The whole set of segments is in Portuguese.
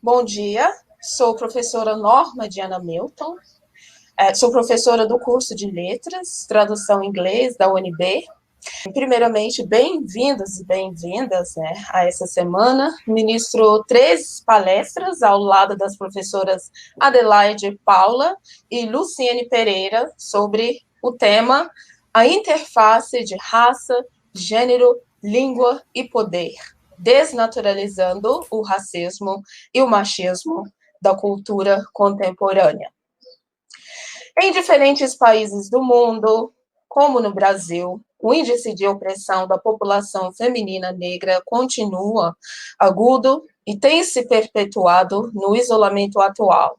Bom dia, sou professora Norma Diana Milton, sou professora do curso de Letras, Tradução em Inglês da UNB. Primeiramente, bem-vindos e bem-vindas, né, a essa semana. Ministro 3 palestras ao lado das professoras Adelaide Paula e Luciene Pereira sobre o tema A Interface de Raça, Gênero, Língua e Poder, desnaturalizando o racismo e o machismo da cultura contemporânea. Em diferentes países do mundo, como no Brasil, o índice de opressão da população feminina negra continua agudo e tem se perpetuado no isolamento atual.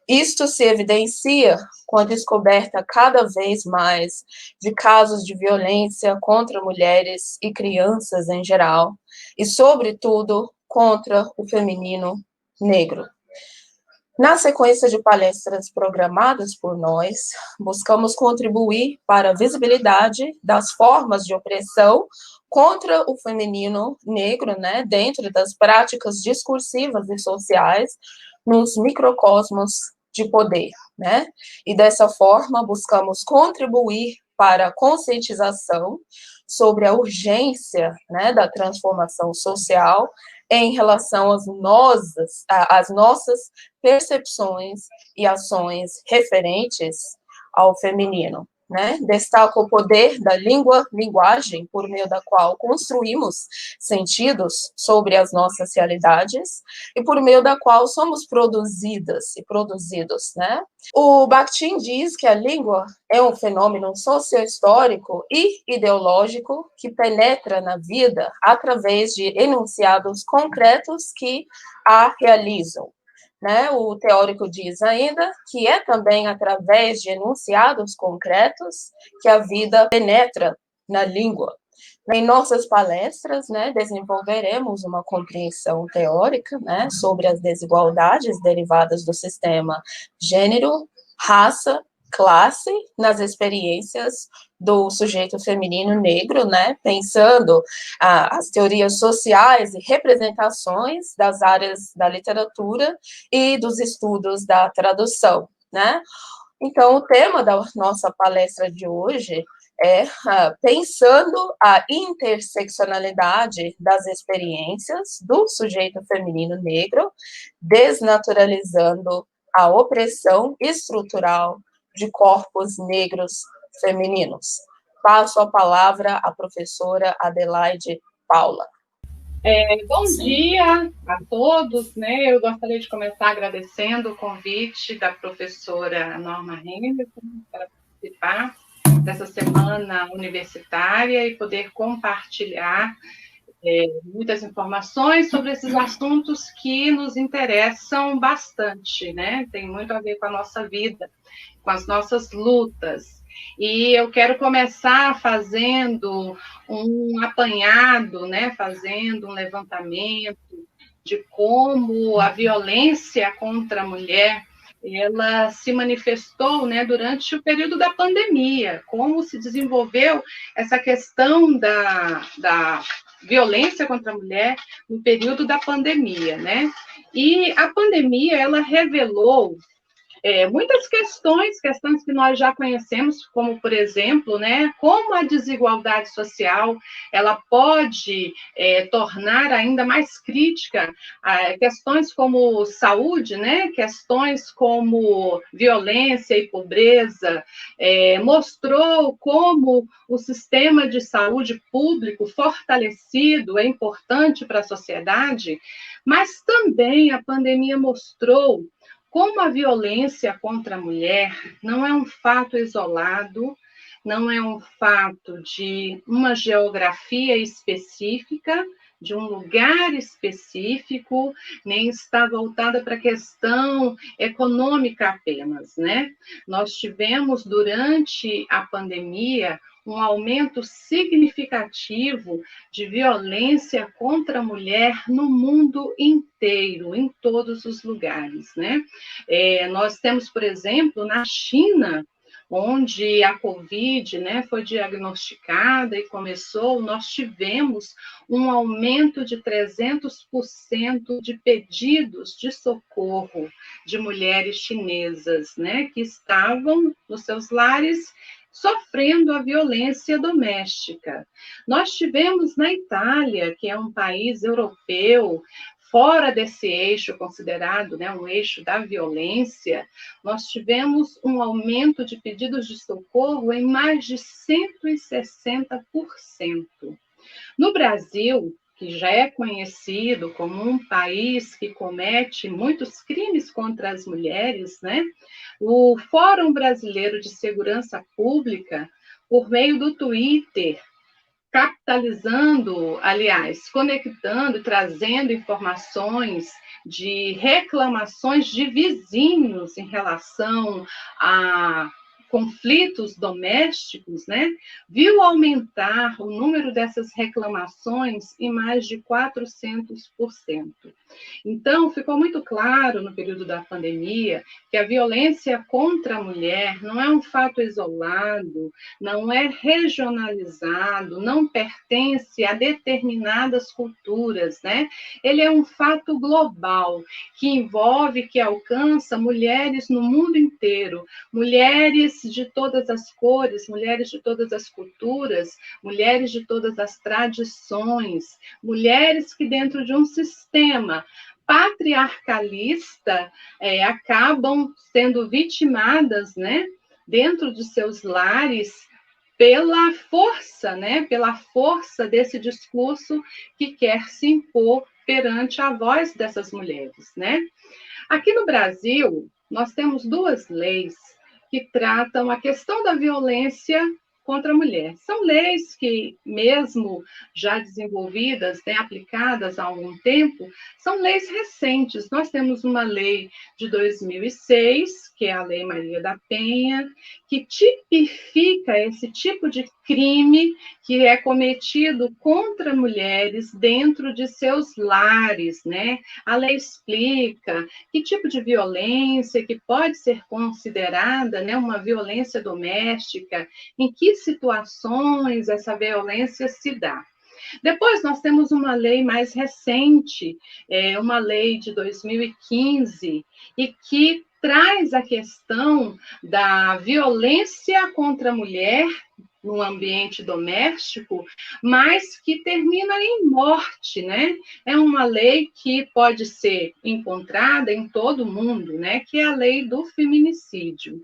Isto se evidencia com a descoberta cada vez mais de casos de violência contra mulheres e crianças em geral, e, sobretudo, contra o feminino negro. Na sequência de palestras programadas por nós, buscamos contribuir para a visibilidade das formas de opressão contra o feminino negro, né, dentro das práticas discursivas e sociais, nos microcosmos de poder, né? E dessa forma buscamos contribuir para a conscientização sobre a urgência, né, da transformação social em relação às nossas percepções e ações referentes ao feminino. Né? Destaca o poder da linguagem, por meio da qual construímos sentidos sobre as nossas realidades e por meio da qual somos produzidas e produzidos. Né? O Bakhtin diz que a língua é um fenômeno sociohistórico e ideológico que penetra na vida através de enunciados concretos que a realizam. Né? O teórico diz ainda que é também através de enunciados concretos que a vida penetra na língua. Em nossas palestras, né, desenvolveremos uma compreensão teórica, né, sobre as desigualdades derivadas do sistema gênero, raça, classe nas experiências do sujeito feminino negro, né, pensando as teorias sociais e representações das áreas da literatura e dos estudos da tradução, né. Então, o tema da nossa palestra de hoje é pensando a interseccionalidade das experiências do sujeito feminino negro, desnaturalizando a opressão estrutural de corpos negros femininos. Passo a palavra à professora Adelaide Paula. Bom dia a todos, né? Eu gostaria de começar agradecendo o convite da professora Norma Henderson para participar dessa semana universitária e poder compartilhar muitas informações sobre esses assuntos que nos interessam bastante, né? Tem muito a ver com a nossa vida, com as nossas lutas. E eu quero começar fazendo um apanhado, né? Fazendo um levantamento de como a violência contra a mulher ela se manifestou, né, durante o período da pandemia, como se desenvolveu essa questão da violência contra a mulher no período da pandemia, né? E a pandemia, ela revelou muitas questões que nós já conhecemos, como, por exemplo, né, como a desigualdade social ela pode tornar ainda mais crítica questões como saúde, né, questões como violência e pobreza, mostrou como o sistema de saúde público fortalecido é importante para a sociedade, mas também a pandemia mostrou como a violência contra a mulher não é um fato isolado, não é um fato de uma geografia específica, de um lugar específico, nem está voltada para a questão econômica apenas, né? Nós tivemos, durante a pandemia, um aumento significativo de violência contra a mulher no mundo inteiro, em todos os lugares, né? Nós temos, por exemplo, na China, onde a Covid, né, foi diagnosticada e começou, nós tivemos um aumento de 300% de pedidos de socorro de mulheres chinesas, né, que estavam nos seus lares sofrendo a violência doméstica. Nós tivemos na Itália, que é um país europeu, fora desse eixo considerado, né, um eixo da violência, nós tivemos um aumento de pedidos de socorro em mais de 160%. No Brasil, que já é conhecido como um país que comete muitos crimes contra as mulheres, né? O Fórum Brasileiro de Segurança Pública, por meio do Twitter, capitalizando, aliás, conectando, trazendo informações de reclamações de vizinhos em relação a conflitos domésticos, né, viu aumentar o número dessas reclamações em mais de 400%. Então, ficou muito claro no período da pandemia que a violência contra a mulher não é um fato isolado, não é regionalizado, não pertence a determinadas culturas, né? Ele é um fato global, que envolve, que alcança mulheres no mundo inteiro, mulheres de todas as cores, mulheres de todas as culturas, mulheres de todas as tradições, mulheres que dentro de um sistema patriarcalista acabam sendo vitimadas, né, dentro de seus lares pela força, né, pela força desse discurso que quer se impor perante a voz dessas mulheres, né? Aqui no Brasil, nós temos duas leis que tratam a questão da violência contra a mulher. São leis que, mesmo já desenvolvidas, né, aplicadas há algum tempo, são leis recentes. Nós temos uma lei de 2006, que é a Lei Maria da Penha, que tipifica esse tipo de crime que é cometido contra mulheres dentro de seus lares, né? A lei explica que tipo de violência que pode ser considerada, né, uma violência doméstica, em que situações essa violência se dá. Depois, nós temos uma lei mais recente, uma lei de 2015, e que traz a questão da violência contra a mulher no ambiente doméstico, mas que termina em morte, né? É uma lei que pode ser encontrada em todo o mundo, né? Que é a lei do feminicídio.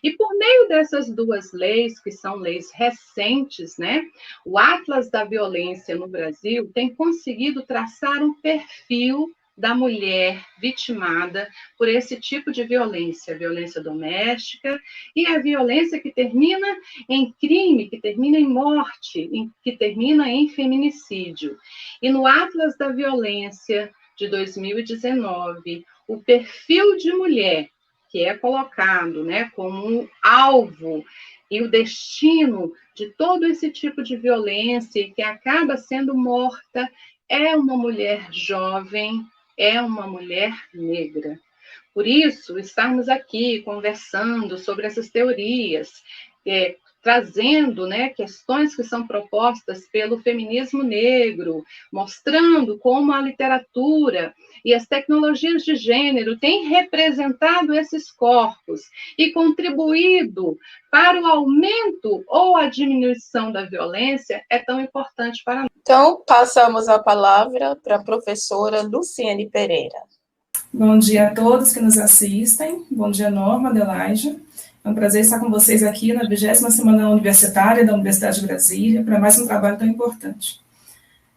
E por meio dessas duas leis, que são leis recentes, né? O Atlas da Violência no Brasil tem conseguido traçar um perfil da mulher vitimada por esse tipo de violência, violência doméstica e a violência que termina em crime, que termina em morte, que termina em feminicídio. E no Atlas da Violência de 2019, o perfil de mulher que é colocado, né, como alvo e o destino de todo esse tipo de violência que acaba sendo morta é uma mulher jovem, é uma mulher negra. Por isso, estarmos aqui conversando sobre essas teorias, trazendo, né, questões que são propostas pelo feminismo negro, mostrando como a literatura e as tecnologias de gênero têm representado esses corpos e contribuído para o aumento ou a diminuição da violência, é tão importante para nós. Então, passamos a palavra para a professora Luciene Pereira. Bom dia a todos que nos assistem. Bom dia, Norma, Adelaide. É um prazer estar com vocês aqui na 20ª Semana Universitária da Universidade de Brasília para mais um trabalho tão importante.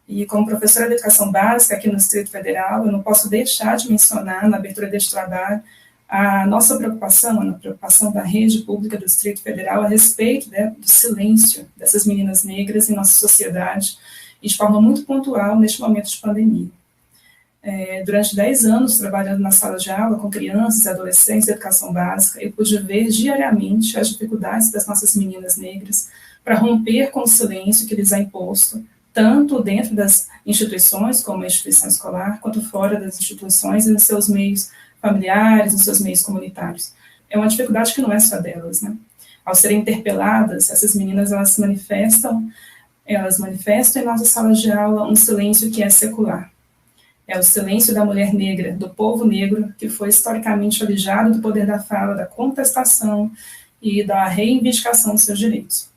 E como professora de Educação Básica aqui no Distrito Federal, eu não posso deixar de mencionar, na abertura deste trabalho, a nossa preocupação, a preocupação da rede pública do Distrito Federal a respeito, né, do silêncio dessas meninas negras em nossa sociedade, e de forma muito pontual neste momento de pandemia. Durante 10 anos, trabalhando na sala de aula com crianças e adolescentes de educação básica, eu pude ver diariamente as dificuldades das nossas meninas negras para romper com o silêncio que lhes é imposto, tanto dentro das instituições, como a instituição escolar, quanto fora das instituições e nos seus meios familiares, nos seus meios comunitários. É uma dificuldade que não é só delas, né? Ao serem interpeladas, essas meninas elas manifestam em nossas salas de aula um silêncio que é secular. É o silêncio da mulher negra, do povo negro, que foi historicamente alijado do poder da fala, da contestação e da reivindicação dos seus direitos.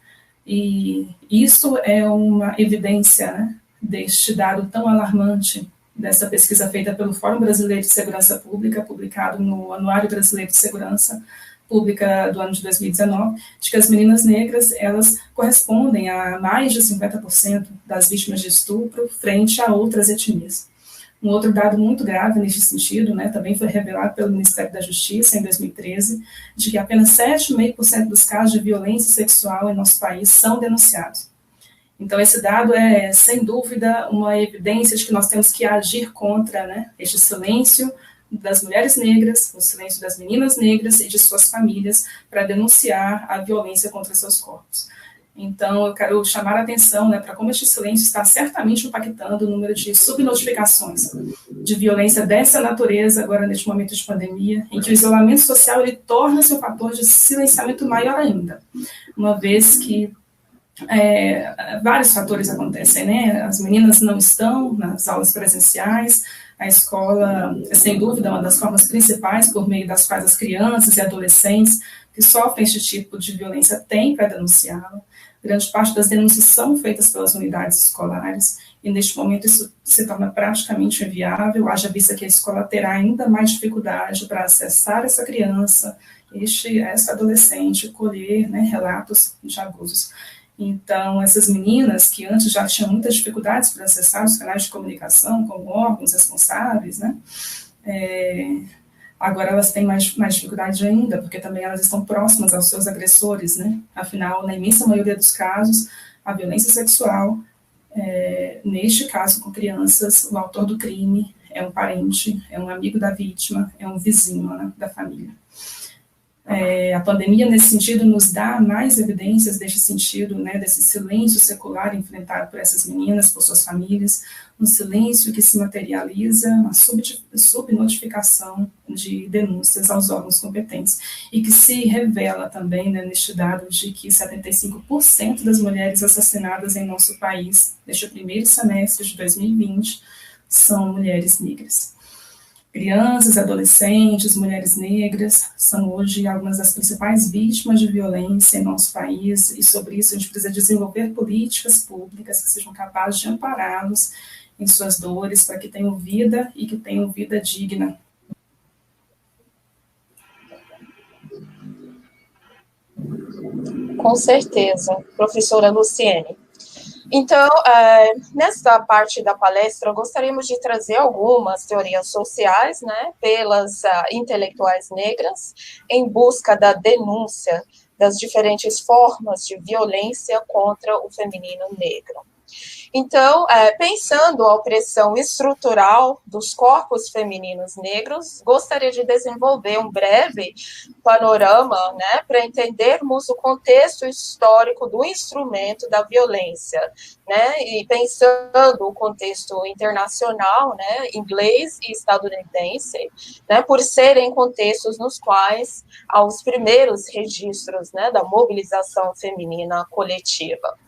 E isso é uma evidência, né, deste dado tão alarmante dessa pesquisa feita pelo Fórum Brasileiro de Segurança Pública, publicado no Anuário Brasileiro de Segurança Pública do ano de 2019, de que as meninas negras, elas correspondem a mais de 50% das vítimas de estupro frente a outras etnias. Um outro dado muito grave neste sentido, né, também foi revelado pelo Ministério da Justiça em 2013, de que apenas 7,5% dos casos de violência sexual em nosso país são denunciados. Então, esse dado é, sem dúvida, uma evidência de que nós temos que agir contra, né, este silêncio das mulheres negras, o silêncio das meninas negras e de suas famílias para denunciar a violência contra seus corpos. Então, eu quero chamar a atenção, né, para como este silêncio está certamente impactando o número de subnotificações de violência dessa natureza, agora neste momento de pandemia, em que o isolamento social ele torna-se um fator de silenciamento maior ainda, uma vez que vários fatores acontecem, né? As meninas não estão nas aulas presenciais, a escola é, sem dúvida, uma das formas principais por meio das quais as crianças e adolescentes que sofrem este tipo de violência têm para denunciá-la. Grande parte das denúncias são feitas pelas unidades escolares, e neste momento isso se torna praticamente inviável, haja vista que a escola terá ainda mais dificuldade para acessar essa criança, essa adolescente, colher, né, relatos de abusos. Então, essas meninas que antes já tinham muitas dificuldades para acessar os canais de comunicação com órgãos responsáveis, né, agora elas têm mais dificuldade ainda, porque também elas estão próximas aos seus agressores, né? Afinal, na imensa maioria dos casos, a violência sexual, neste caso com crianças, o autor do crime é um parente, é um amigo da vítima, é um vizinho, né, da família. A pandemia, nesse sentido, nos dá mais evidências deste sentido, né, desse silêncio secular enfrentado por essas meninas, por suas famílias, um silêncio que se materializa na subnotificação de denúncias aos órgãos competentes, e que se revela também, né, neste dado de que 75% das mulheres assassinadas em nosso país, neste primeiro semestre de 2020, são mulheres negras. Crianças, adolescentes, mulheres negras são hoje algumas das principais vítimas de violência em nosso país, e sobre isso a gente precisa desenvolver políticas públicas que sejam capazes de ampará-los em suas dores, para que tenham vida e que tenham vida digna. Com certeza, professora Luciene. Então, nessa parte da palestra, gostaríamos de trazer algumas teorias sociais, né, pelas intelectuais negras, em busca da denúncia das diferentes formas de violência contra o feminino negro. Então, pensando a opressão estrutural dos corpos femininos negros, gostaria de desenvolver um breve panorama, né, para entendermos o contexto histórico do instrumento da violência, né, e pensando o contexto internacional, né, inglês e estadunidense, né, por serem contextos nos quais há os primeiros registros, né, da mobilização feminina coletiva.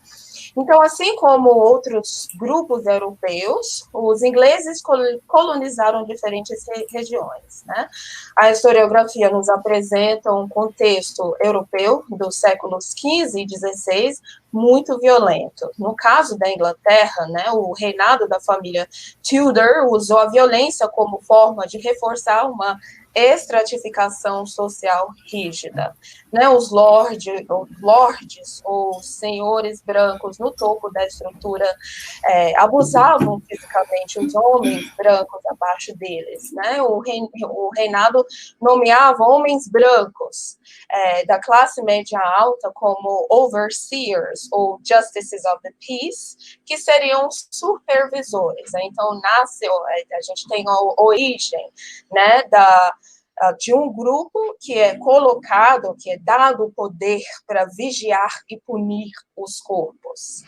Então, assim como outros grupos europeus, os ingleses colonizaram diferentes regiões, né? A historiografia nos apresenta um contexto europeu dos séculos XV e XVI muito violento. No caso da Inglaterra, né, o reinado da família Tudor usou a violência como forma de reforçar uma estratificação social rígida, né? Os lordes ou senhores brancos no topo da estrutura abusavam fisicamente os homens brancos abaixo deles, né? O reinado nomeava homens brancos da classe média alta como overseers ou justices of the peace, que seriam supervisores, né? Então a gente tem a origem, né, de um grupo que é colocado, que é dado o poder para vigiar e punir os corpos.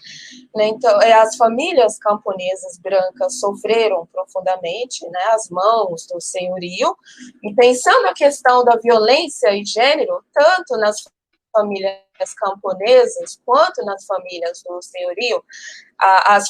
Então, as famílias camponesas brancas sofreram profundamente, né, as mãos do senhorio, e pensando a questão da violência e gênero, tanto nas famílias camponesas, quanto nas famílias do senhorio, as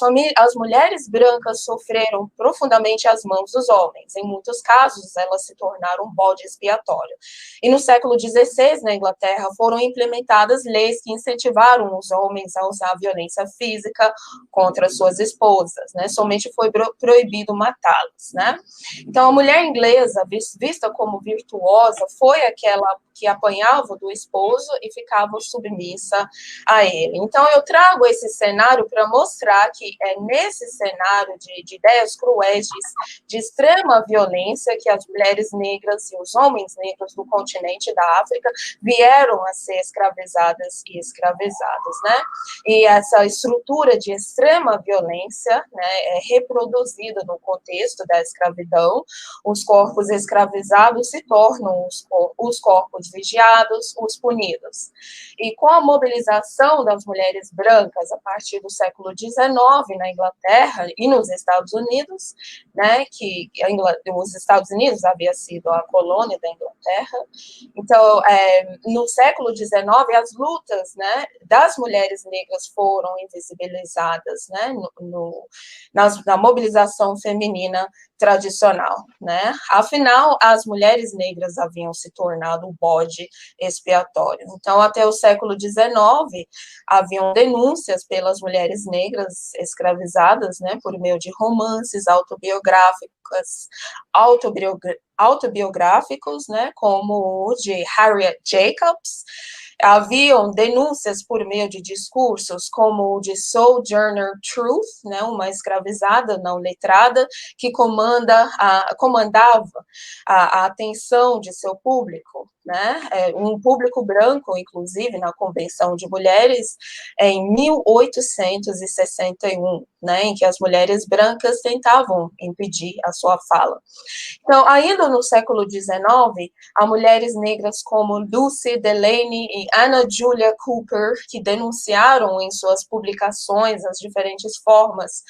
mulheres brancas sofreram profundamente às mãos dos homens. Em muitos casos, elas se tornaram um bode expiatório. E no século XVI, na Inglaterra, foram implementadas leis que incentivaram os homens a usar violência física contra suas esposas, né? Somente foi proibido matá-las, né? Então, a mulher inglesa, vista como virtuosa, foi aquela que apanhava do esposo e ficava submissa a ele. Então, eu trago esse cenário para mostrar que é nesse cenário de ideias cruéis, de extrema violência, que as mulheres negras e os homens negros do continente da África vieram a ser escravizadas e escravizados, né? E essa estrutura de extrema violência, né, é reproduzida no contexto da escravidão. Os corpos escravizados se tornam os corpos vigiados, os punidos. E com a mobilização das mulheres brancas a partir do século XIX na Inglaterra e nos Estados Unidos, né, que os Estados Unidos havia sido a colônia da Inglaterra, então, no século XIX, as lutas, né, das mulheres negras foram invisibilizadas, né, na mobilização feminina tradicional, né? Afinal, as mulheres negras haviam se tornado o bode expiatório. Então, até o século XIX, haviam denúncias pelas mulheres negras escravizadas, né, por meio de romances autobiográficos, né, como o de Harriet Jacobs. Haviam denúncias por meio de discursos como o de Sojourner Truth, né, uma escravizada não letrada, que comandava a atenção de seu público, né, um público branco, inclusive, na Convenção de Mulheres, em 1861, né, em que as mulheres brancas tentavam impedir a sua fala. Então, ainda no século XIX, há mulheres negras como Lucy Delaney e Anna Julia Cooper, que denunciaram em suas publicações as diferentes formas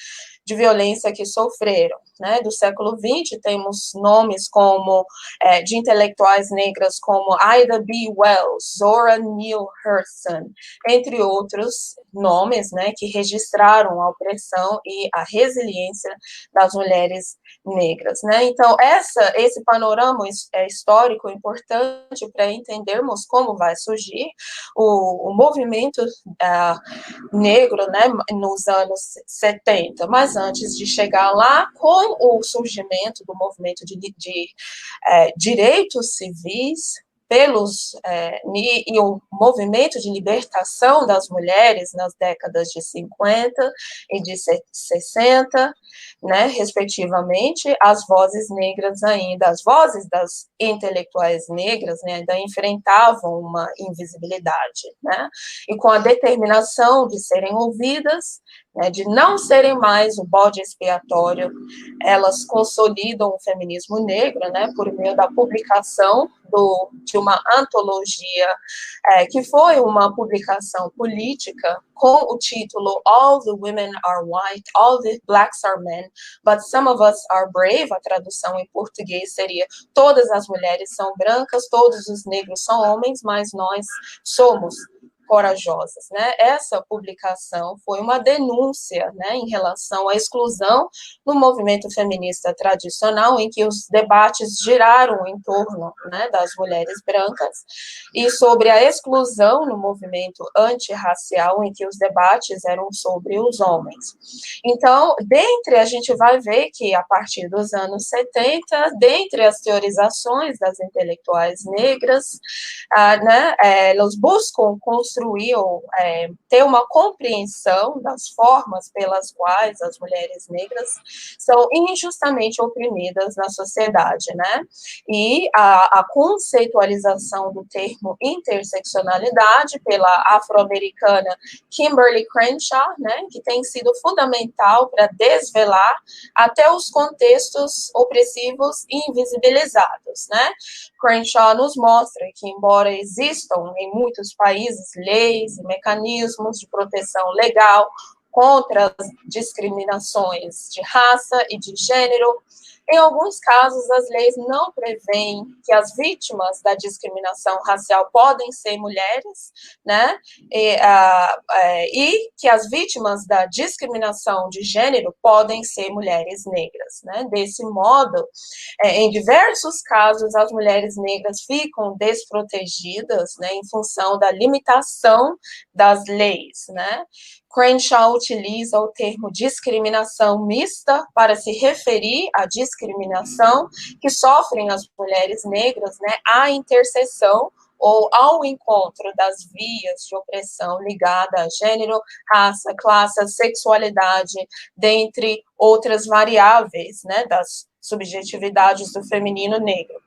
de violência que sofreram, né? Do século XX, temos nomes como de intelectuais negras como Ida B. Wells, Zora Neale Hurston, entre outros nomes, né, que registraram a opressão e a resiliência das mulheres negras, né? Então, esse panorama histórico é importante para entendermos como vai surgir o movimento negro, né, nos anos 70, mas antes de chegar lá, com o surgimento do movimento de direitos civis, e o movimento de libertação das mulheres nas décadas de 50 e de 60, né, respectivamente, as vozes negras ainda, as vozes das intelectuais negras, né, ainda enfrentavam uma invisibilidade, né, e com a determinação de serem ouvidas, né, de não serem mais o bode expiatório, elas consolidam o feminismo negro, né, por meio da publicação de uma antologia, que foi uma publicação política com o título All the Women Are White, All the Blacks Are Men, But Some of Us Are Brave. A tradução em português seria: todas as mulheres são brancas, todos os negros são homens, mas nós somos corajosas, né? Essa publicação foi uma denúncia, né, em relação à exclusão no movimento feminista tradicional, em que os debates giraram em torno, né, das mulheres brancas, e sobre a exclusão no movimento antirracial, em que os debates eram sobre os homens. Então, a gente vai ver que, a partir dos anos 70, dentre as teorizações das intelectuais negras, né, elas buscam construir ou ter uma compreensão das formas pelas quais as mulheres negras são injustamente oprimidas na sociedade, né? E a conceitualização do termo interseccionalidade pela afro-americana Kimberly Crenshaw, né, que tem sido fundamental para desvelar até os contextos opressivos e invisibilizados, né? Crenshaw nos mostra que, embora existam em muitos países leis e mecanismos de proteção legal contra as discriminações de raça e de gênero, Em alguns casos, as leis não prevêem que as vítimas da discriminação racial podem ser mulheres, né? E que as vítimas da discriminação de gênero podem ser mulheres negras, né? Desse modo, em diversos casos, as mulheres negras ficam desprotegidas, né, em função da limitação das leis, né? Crenshaw utiliza o termo discriminação mista para se referir à discriminação que sofrem as mulheres negras, né, à interseção ou ao encontro das vias de opressão ligada a gênero, raça, classe, sexualidade, dentre outras variáveis, né, das subjetividades do feminino negro.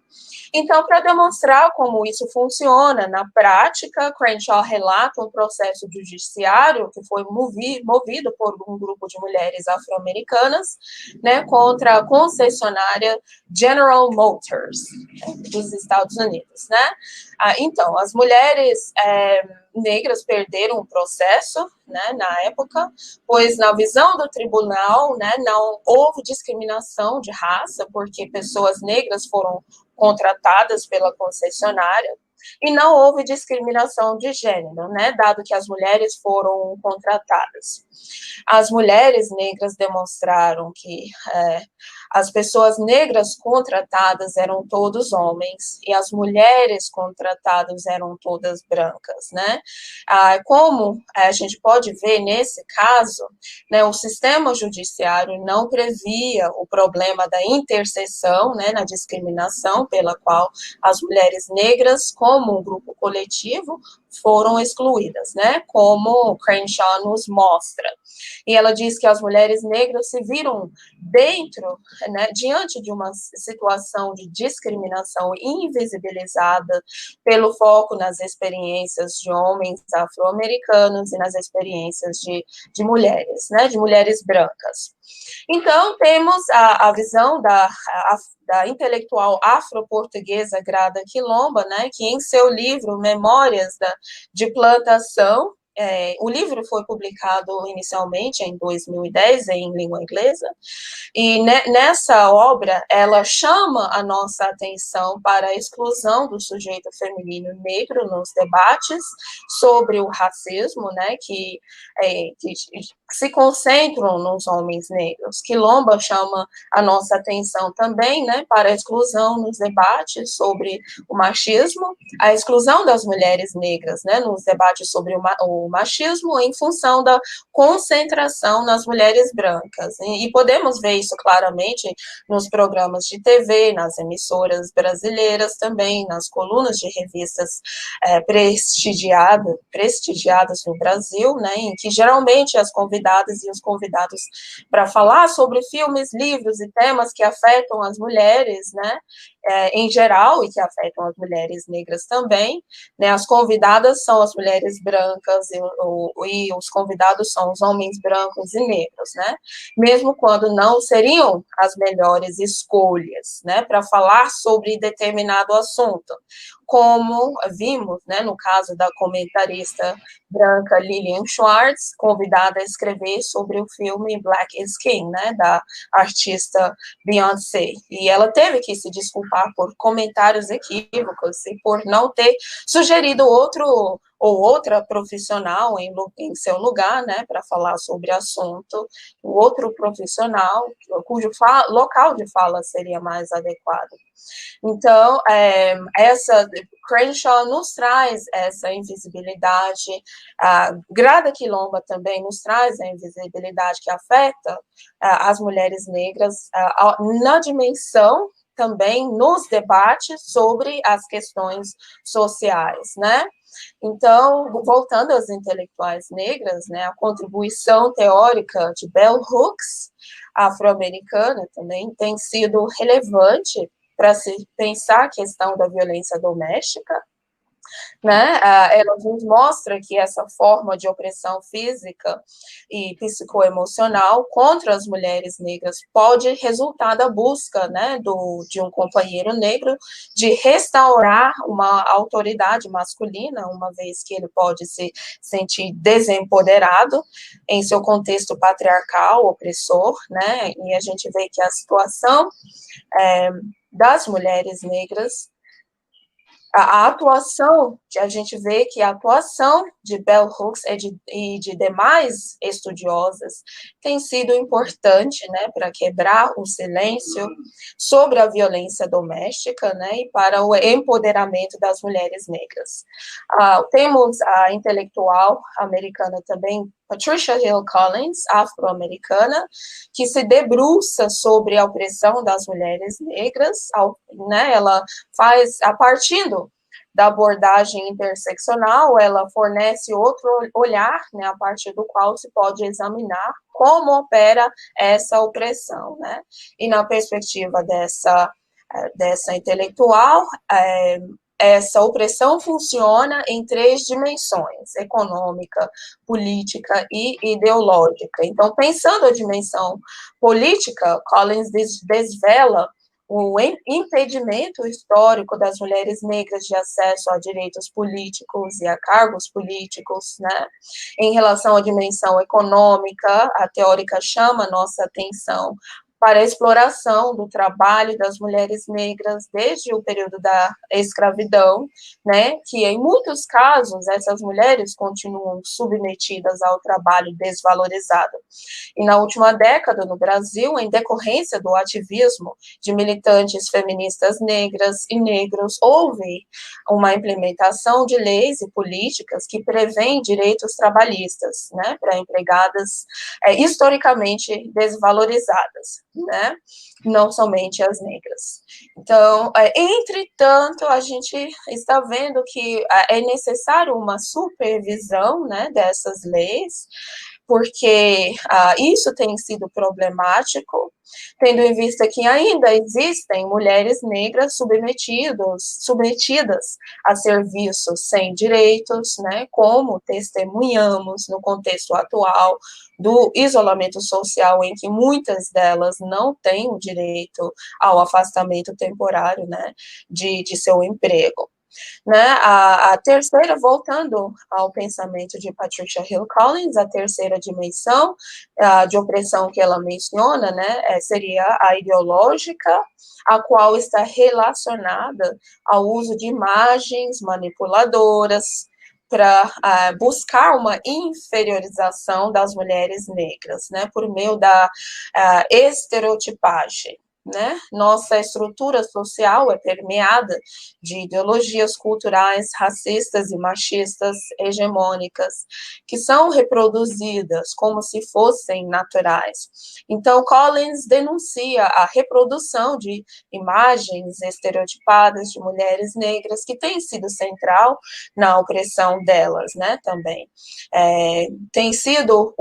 Então, para demonstrar como isso funciona na prática, Crenshaw relata um processo judiciário que foi movido por um grupo de mulheres afro-americanas, né, contra a concessionária General Motors, dos Estados Unidos, né? Então, as mulheres negras perderam o processo, né, na época, pois na visão do tribunal, né, não houve discriminação de raça, porque pessoas negras foram contratadas pela concessionária, e não houve discriminação de gênero, né, dado que as mulheres foram contratadas. As mulheres negras demonstraram que as pessoas negras contratadas eram todos homens e as mulheres contratadas eram todas brancas, né? Como a gente pode ver nesse caso, né, o sistema judiciário não previa o problema da interseção, né, na discriminação pela qual as mulheres negras, como um grupo coletivo, foram excluídas, né, como Crenshaw nos mostra. E ela diz que as mulheres negras se viram diante de uma situação de discriminação invisibilizada pelo foco nas experiências de homens afro-americanos e nas experiências de mulheres, né, de mulheres brancas. Então, temos a visão da intelectual afro-portuguesa Grada Quilomba, né, que em seu livro Memórias de Plantação, o livro foi publicado inicialmente em 2010 em língua inglesa, e nessa obra ela chama a nossa atenção para a exclusão do sujeito feminino negro nos debates sobre o racismo, né, que se concentram nos homens negros. Quilomba chama a nossa atenção também, né, para a exclusão nos debates sobre o machismo, a exclusão das mulheres negras, né, nos debates sobre o machismo em função da concentração nas mulheres brancas. E podemos ver isso claramente nos programas de TV, nas emissoras brasileiras também, nas colunas de revistas prestigiadas no Brasil, né, em que geralmente as convidadas e os convidados para falar sobre filmes, livros e temas que afetam as mulheres, né, em geral, e que afetam as mulheres negras também, né, as convidadas são as mulheres brancas e os convidados são os homens brancos e negros, né, mesmo quando não seriam as melhores escolhas, né, para falar sobre determinado assunto, como vimos, né, no caso da comentarista branca Lillian Schwartz, convidada a escrever sobre o filme Black is King, né, da artista Beyoncé, e ela teve que se desculpar por comentários equívocos e por não ter sugerido outro ou outra profissional em seu lugar, né, para falar sobre o assunto, o outro profissional cujo local de fala seria mais adequado. Então, Crenshaw nos traz essa invisibilidade, a Grada Quilomba também nos traz a invisibilidade que afeta as mulheres negras na dimensão também nos debates sobre as questões sociais, né? Então, voltando às intelectuais negras, né, a contribuição teórica de Bell Hooks, afro-americana, também tem sido relevante para se pensar a questão da violência doméstica, né? Ela nos mostra que essa forma de opressão física e psicoemocional contra as mulheres negras pode resultar da busca, né, de um companheiro negro de restaurar uma autoridade masculina, uma vez que ele pode se sentir desempoderado em seu contexto patriarcal, opressor, né? E a gente vê que a situação das mulheres negras, a atuação, a gente vê que a atuação de Bell Hooks e de demais estudiosas tem sido importante, né, para quebrar o silêncio sobre a violência doméstica, né, e para o empoderamento das mulheres negras. Temos a intelectual americana também, Patricia Hill Collins, afro-americana, que se debruça sobre a opressão das mulheres negras, né, ela faz, a partir da abordagem interseccional, ela fornece outro olhar, né, a partir do qual se pode examinar como opera essa opressão, né, e na perspectiva dessa intelectual, essa opressão funciona em 3 dimensões: econômica, política e ideológica. Então, pensando a dimensão política, Collins desvela o impedimento histórico das mulheres negras de acesso a direitos políticos e a cargos políticos, né? Em relação à dimensão econômica, a teórica chama nossa atenção para a exploração do trabalho das mulheres negras desde o período da escravidão, né, que em muitos casos essas mulheres continuam submetidas ao trabalho desvalorizado. E na última década, no Brasil, em decorrência do ativismo de militantes feministas negras e negros, houve uma implementação de leis e políticas que prevêem direitos trabalhistas, né, para empregadas historicamente desvalorizadas, né, não somente as negras. Então, entretanto, a gente está vendo que é necessário uma supervisão, né, dessas leis, porque isso tem sido problemático, tendo em vista que ainda existem mulheres negras submetidas a serviços sem direitos, né, como testemunhamos no contexto atual do isolamento social, em que muitas delas não têm o direito ao afastamento temporário, né, de seu emprego. Né, a terceira, voltando ao pensamento de Patricia Hill Collins, a terceira dimensão de opressão que ela menciona, né, seria a ideológica, a qual está relacionada ao uso de imagens manipuladoras para buscar uma inferiorização das mulheres negras, né, por meio da estereotipagem. Né? Nossa estrutura social é permeada de ideologias culturais racistas e machistas hegemônicas, que são reproduzidas como se fossem naturais. Então, Collins denuncia a reprodução de imagens estereotipadas de mulheres negras, que tem sido central na opressão delas, né, também. Tem sido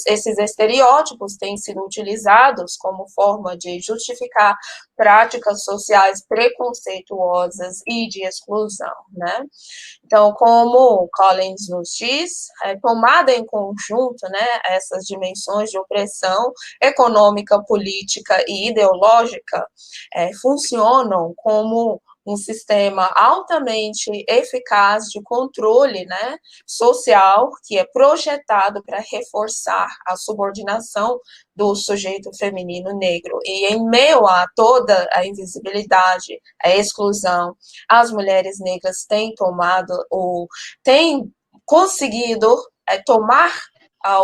esses estereótipos têm sido utilizados como forma de justificar práticas sociais preconceituosas e de exclusão, né? Então, como Collins nos diz, tomada em conjunto, né, essas dimensões de opressão econômica, política e ideológica funcionam como um sistema altamente eficaz de controle, né, social, que é projetado para reforçar a subordinação do sujeito feminino negro. E em meio a toda a invisibilidade, a exclusão, as mulheres negras têm conseguido tomar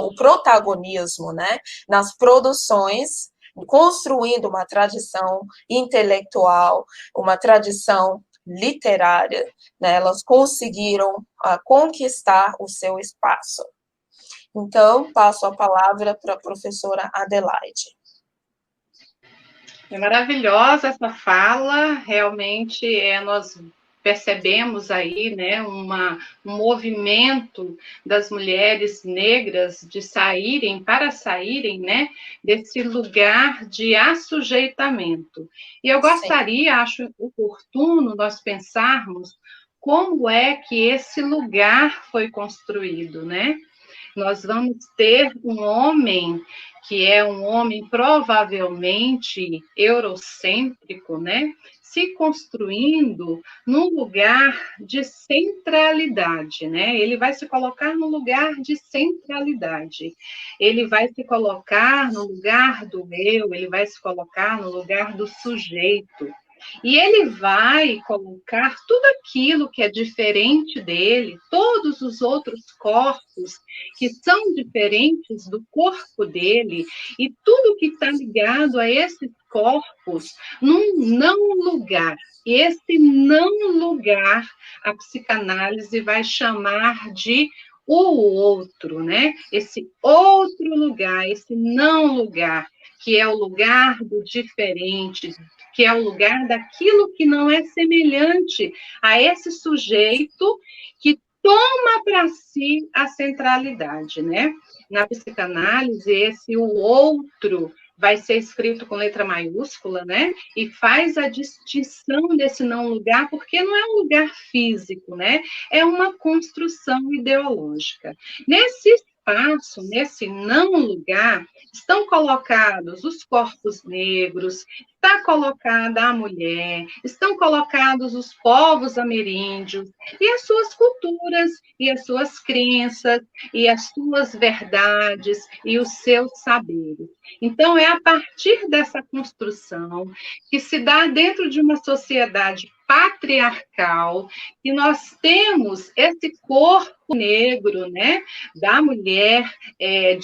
o protagonismo, né, nas produções, construindo uma tradição intelectual, uma tradição literária, né? Elas conseguiram conquistar o seu espaço. Então, passo a palavra para a professora Adelaide. É maravilhosa essa fala, realmente nós percebemos aí, né, um movimento das mulheres negras de saírem, né, desse lugar de assujeitamento. E eu gostaria, acho oportuno nós pensarmos como é que esse lugar foi construído, né? Nós vamos ter um homem que é um homem provavelmente eurocêntrico, né? Se construindo num lugar de centralidade, né? Ele vai se colocar no lugar de centralidade. Ele vai se colocar no lugar do eu, ele vai se colocar no lugar do sujeito. E ele vai colocar tudo aquilo que é diferente dele, todos os outros corpos que são diferentes do corpo dele, e tudo que está ligado a esses corpos num não lugar. E esse não lugar, a psicanálise vai chamar de o outro, né? Esse outro lugar, esse não lugar, que é o lugar do diferente, que é o lugar daquilo que não é semelhante a esse sujeito que toma para si a centralidade, né? Na psicanálise, esse o outro vai ser escrito com letra maiúscula, né? E faz a distinção desse não lugar, porque não é um lugar físico, né? É uma construção ideológica. Nesse espaço, nesse não lugar, estão colocados os corpos negros, está colocada a mulher, estão colocados os povos ameríndios e as suas culturas, e as suas crenças, e as suas verdades, e os seus saberes. Então, é a partir dessa construção que se dá dentro de uma sociedade patriarcal, que nós temos esse corpo negro, né, da mulher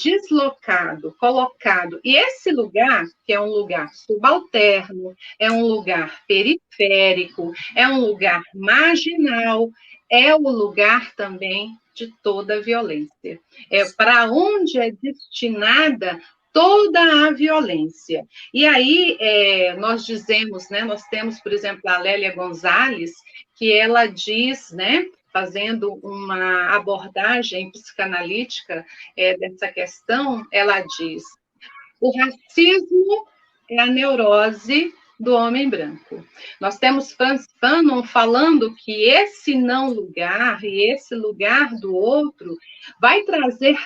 deslocado, colocado. E esse lugar, que é um lugar subalterno, é um lugar periférico, é um lugar marginal, é o lugar também de toda a violência. É para onde é destinada toda a violência. E aí, nós dizemos, né, nós temos, por exemplo, a Lélia Gonzalez, que ela diz, né, fazendo uma abordagem psicanalítica dessa questão, ela diz: o racismo é a neurose do homem branco. Nós temos Frantz Fanon falando que esse não lugar e esse lugar do outro vai trazer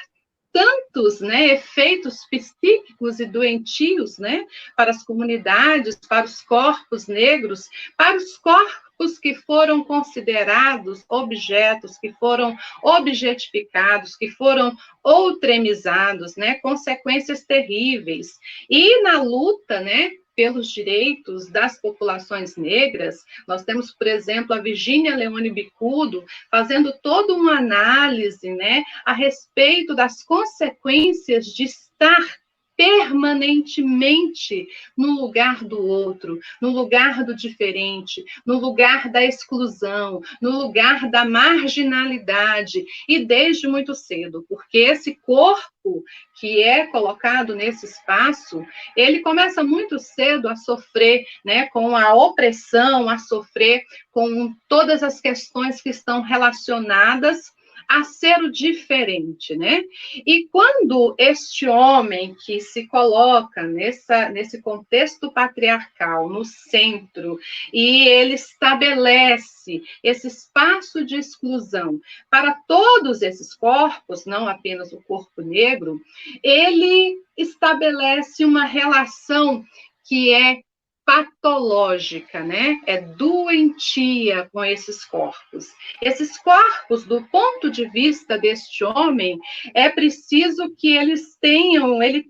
tantos, né, efeitos psíquicos e doentios, né, para as comunidades, para os corpos negros, para os corpos que foram considerados objetos, que foram objetificados, que foram outremizados, né, consequências terríveis. E na luta, né, pelos direitos das populações negras, nós temos, por exemplo, a Virginia Leone Bicudo fazendo toda uma análise, né, a respeito das consequências de estar permanentemente no lugar do outro, no lugar do diferente, no lugar da exclusão, no lugar da marginalidade, e desde muito cedo, porque esse corpo que é colocado nesse espaço, ele começa muito cedo a sofrer, né, com a opressão, a sofrer com todas as questões que estão relacionadas a ser o diferente, né? E quando este homem que se coloca nesse contexto patriarcal, no centro, e ele estabelece esse espaço de exclusão para todos esses corpos, não apenas o corpo negro, ele estabelece uma relação que é patológica, né? É doentia com esses corpos. Esses corpos, do ponto de vista deste homem, é preciso que ele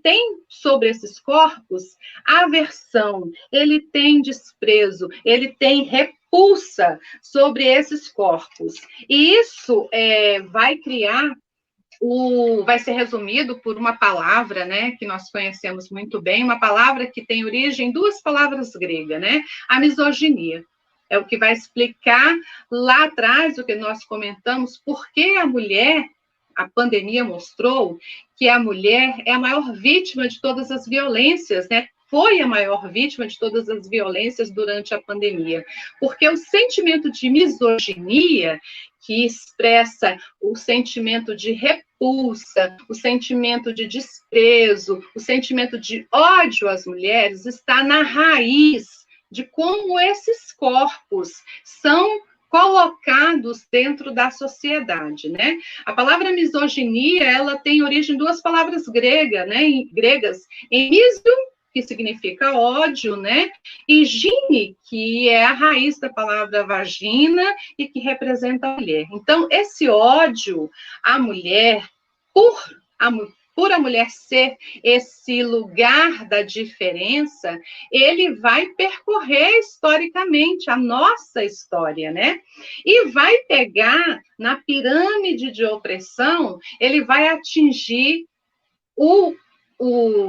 tem sobre esses corpos aversão, ele tem desprezo, ele tem repulsa sobre esses corpos. E isso vai criar vai ser resumido por uma palavra, né, que nós conhecemos muito bem, uma palavra que tem origem em duas palavras gregas, né, a misoginia. É o que vai explicar lá atrás o que nós comentamos, porque a mulher, a pandemia mostrou que a mulher é a maior vítima de todas as violências, né, foi a maior vítima de todas as violências durante a pandemia, porque o sentimento de misoginia, que expressa o sentimento de repulsa, o sentimento de desprezo, o sentimento de ódio às mulheres, está na raiz de como esses corpos são colocados dentro da sociedade, né? A palavra misoginia, ela tem origem em duas palavras gregas, emisio, que significa ódio, né? E gine, que é a raiz da palavra vagina e que representa a mulher. Então, esse ódio à mulher, por a mulher ser esse lugar da diferença, ele vai percorrer historicamente a nossa história, né? E vai pegar na pirâmide de opressão, ele vai atingir o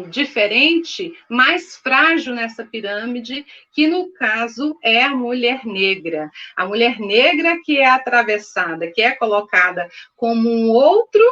diferente, mais frágil nessa pirâmide, que no caso é a mulher negra. A mulher negra que é atravessada, que é colocada como um outro,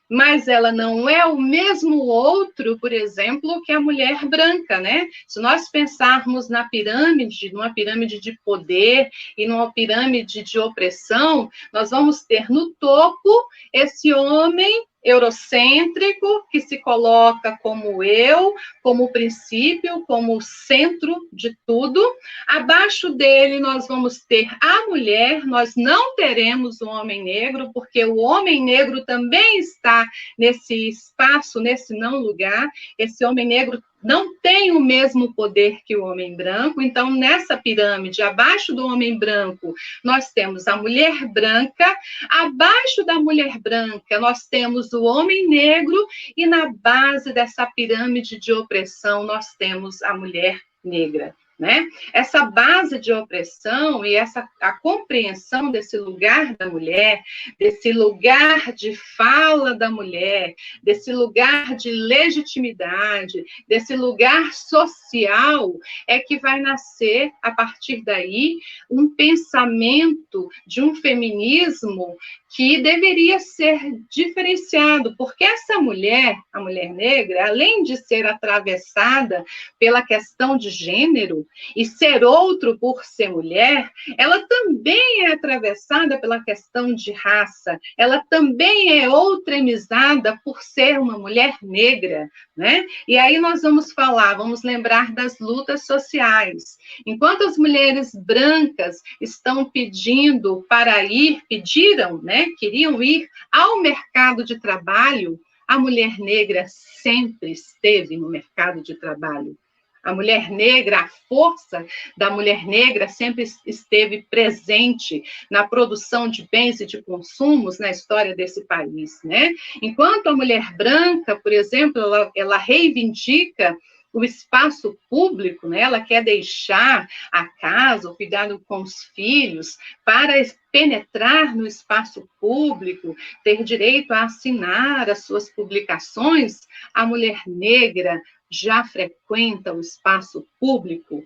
mas ela não é o mesmo outro, por exemplo, que a mulher branca, né? Se nós pensarmos na pirâmide, numa pirâmide de poder e numa pirâmide de opressão, nós vamos ter no topo esse homem eurocêntrico, que se coloca como eu, como princípio, como centro de tudo. Abaixo dele nós vamos ter a mulher, nós não teremos o homem negro, porque o homem negro também está nesse espaço, nesse não lugar. Esse homem negro não tem o mesmo poder que o homem branco, então, nessa pirâmide, abaixo do homem branco, nós temos a mulher branca, abaixo da mulher branca, nós temos o homem negro, e na base dessa pirâmide de opressão, nós temos a mulher negra. Né? Essa base de opressão e a compreensão desse lugar da mulher, desse lugar de fala da mulher, desse lugar de legitimidade, desse lugar social, é que vai nascer, a partir daí, um pensamento de um feminismo que deveria ser diferenciado, porque essa mulher, a mulher negra, além de ser atravessada pela questão de gênero, e ser outro por ser mulher, ela também é atravessada pela questão de raça, ela também é outremizada por ser uma mulher negra, né? E aí nós vamos lembrar das lutas sociais. Enquanto as mulheres brancas estão pediram, né? Queriam ir ao mercado de trabalho, a mulher negra sempre esteve no mercado de trabalho. A mulher negra, a força da mulher negra sempre esteve presente na produção de bens e de consumos na história desse país, né? Enquanto a mulher branca, por exemplo, ela reivindica o espaço público, né? Ela quer deixar a casa, o cuidado com os filhos, para penetrar no espaço público, ter direito a assinar as suas publicações, a mulher negra já frequenta o espaço público.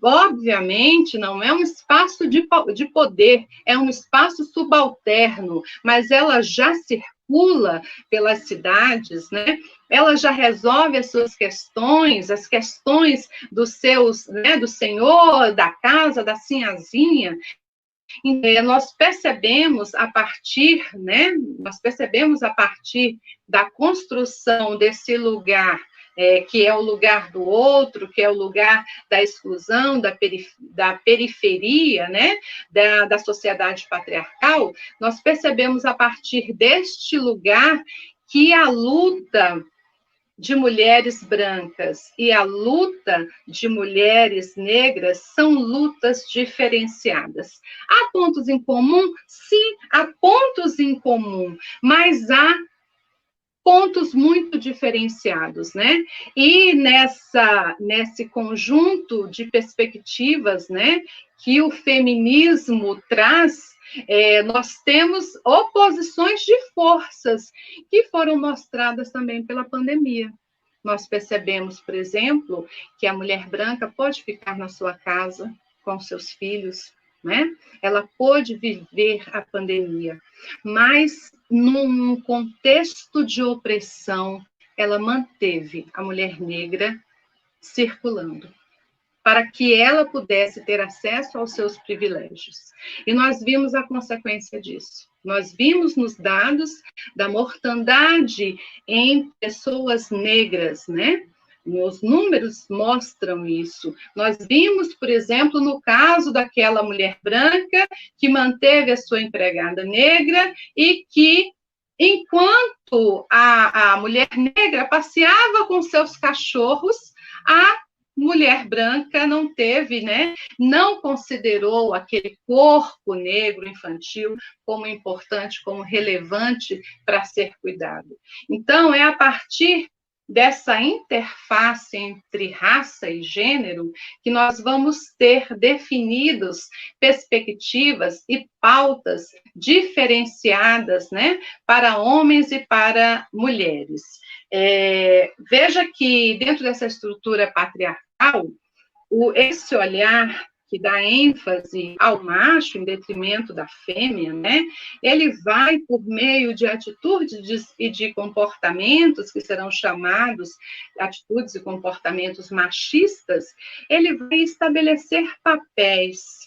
Obviamente, não é um espaço de poder, é um espaço subalterno, mas ela já circula pelas cidades, né? Ela já resolve as suas questões, as questões dos seus, né, do senhor, da casa, da sinhazinha. Nós percebemos a partir, né? Nós percebemos a partir da construção desse lugar, que é o lugar do outro, que é o lugar da exclusão, da periferia, né, da sociedade patriarcal, nós percebemos a partir deste lugar que a luta de mulheres brancas e a luta de mulheres negras são lutas diferenciadas. Há pontos em comum? Sim, há pontos em comum, mas há pontos muito diferenciados, né? E nesse conjunto de perspectivas, né, que o feminismo traz, nós temos oposições de forças que foram mostradas também pela pandemia. Nós percebemos, por exemplo, que a mulher branca pode ficar na sua casa com seus filhos, né? Ela pôde viver a pandemia, mas num contexto de opressão, ela manteve a mulher negra circulando, para que ela pudesse ter acesso aos seus privilégios. E nós vimos a consequência disso. Nós vimos nos dados da mortandade em pessoas negras, né? Os números mostram isso. Nós vimos, por exemplo, no caso daquela mulher branca que manteve a sua empregada negra e que, enquanto a mulher negra passeava com seus cachorros, a mulher branca não teve, né, não considerou aquele corpo negro infantil como importante, como relevante para ser cuidado. Então, é a partir dessa interface entre raça e gênero que nós vamos ter definidos perspectivas e pautas diferenciadas, né, para homens e para mulheres. Veja que dentro dessa estrutura patriarcal, esse olhar que dá ênfase ao macho em detrimento da fêmea, né? Ele vai por meio de atitudes e de comportamentos que serão chamados atitudes e comportamentos machistas, ele vai estabelecer papéis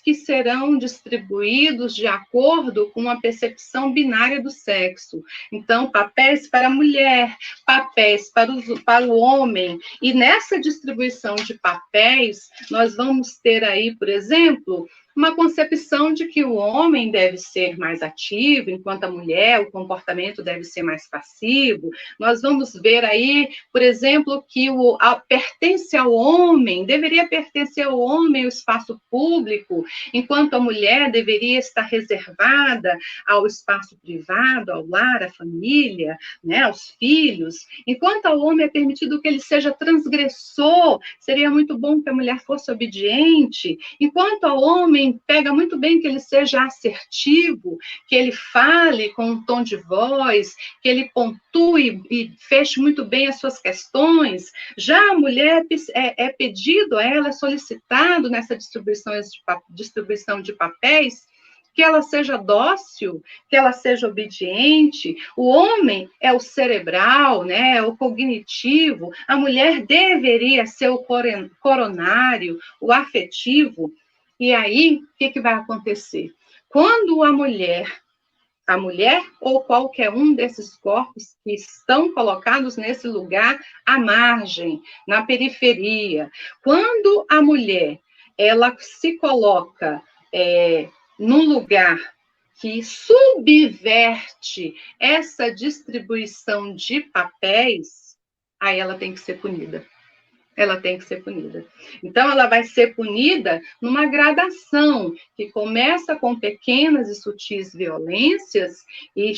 que serão distribuídos de acordo com a percepção binária do sexo. Então, papéis para a mulher, papéis para o homem. E nessa distribuição de papéis, nós vamos ter aí, por exemplo, uma concepção de que o homem deve ser mais ativo, enquanto a mulher, o comportamento deve ser mais passivo. Nós vamos ver aí, por exemplo, que pertence ao homem, deveria pertencer ao homem o espaço público, enquanto a mulher deveria estar reservada ao espaço privado, ao lar, à família, né, aos filhos. Enquanto ao homem é permitido que ele seja transgressor, seria muito bom que a mulher fosse obediente. Enquanto ao homem pega muito bem que ele seja assertivo, que ele fale com um tom de voz, que ele pontue e feche muito bem as suas questões. Já a mulher é pedido a ela, é solicitado nessa distribuição de papéis, que ela seja dócil, que ela seja obediente. O homem é o cerebral, né, o cognitivo. A mulher deveria ser o coronário, o afetivo. E aí, o que vai acontecer? Quando a mulher ou qualquer um desses corpos que estão colocados nesse lugar à margem, na periferia, quando a mulher ela se coloca num lugar que subverte essa distribuição de papéis, aí ela tem que ser punida. Ela tem que ser punida. Então, ela vai ser punida numa gradação, que começa com pequenas e sutis violências, e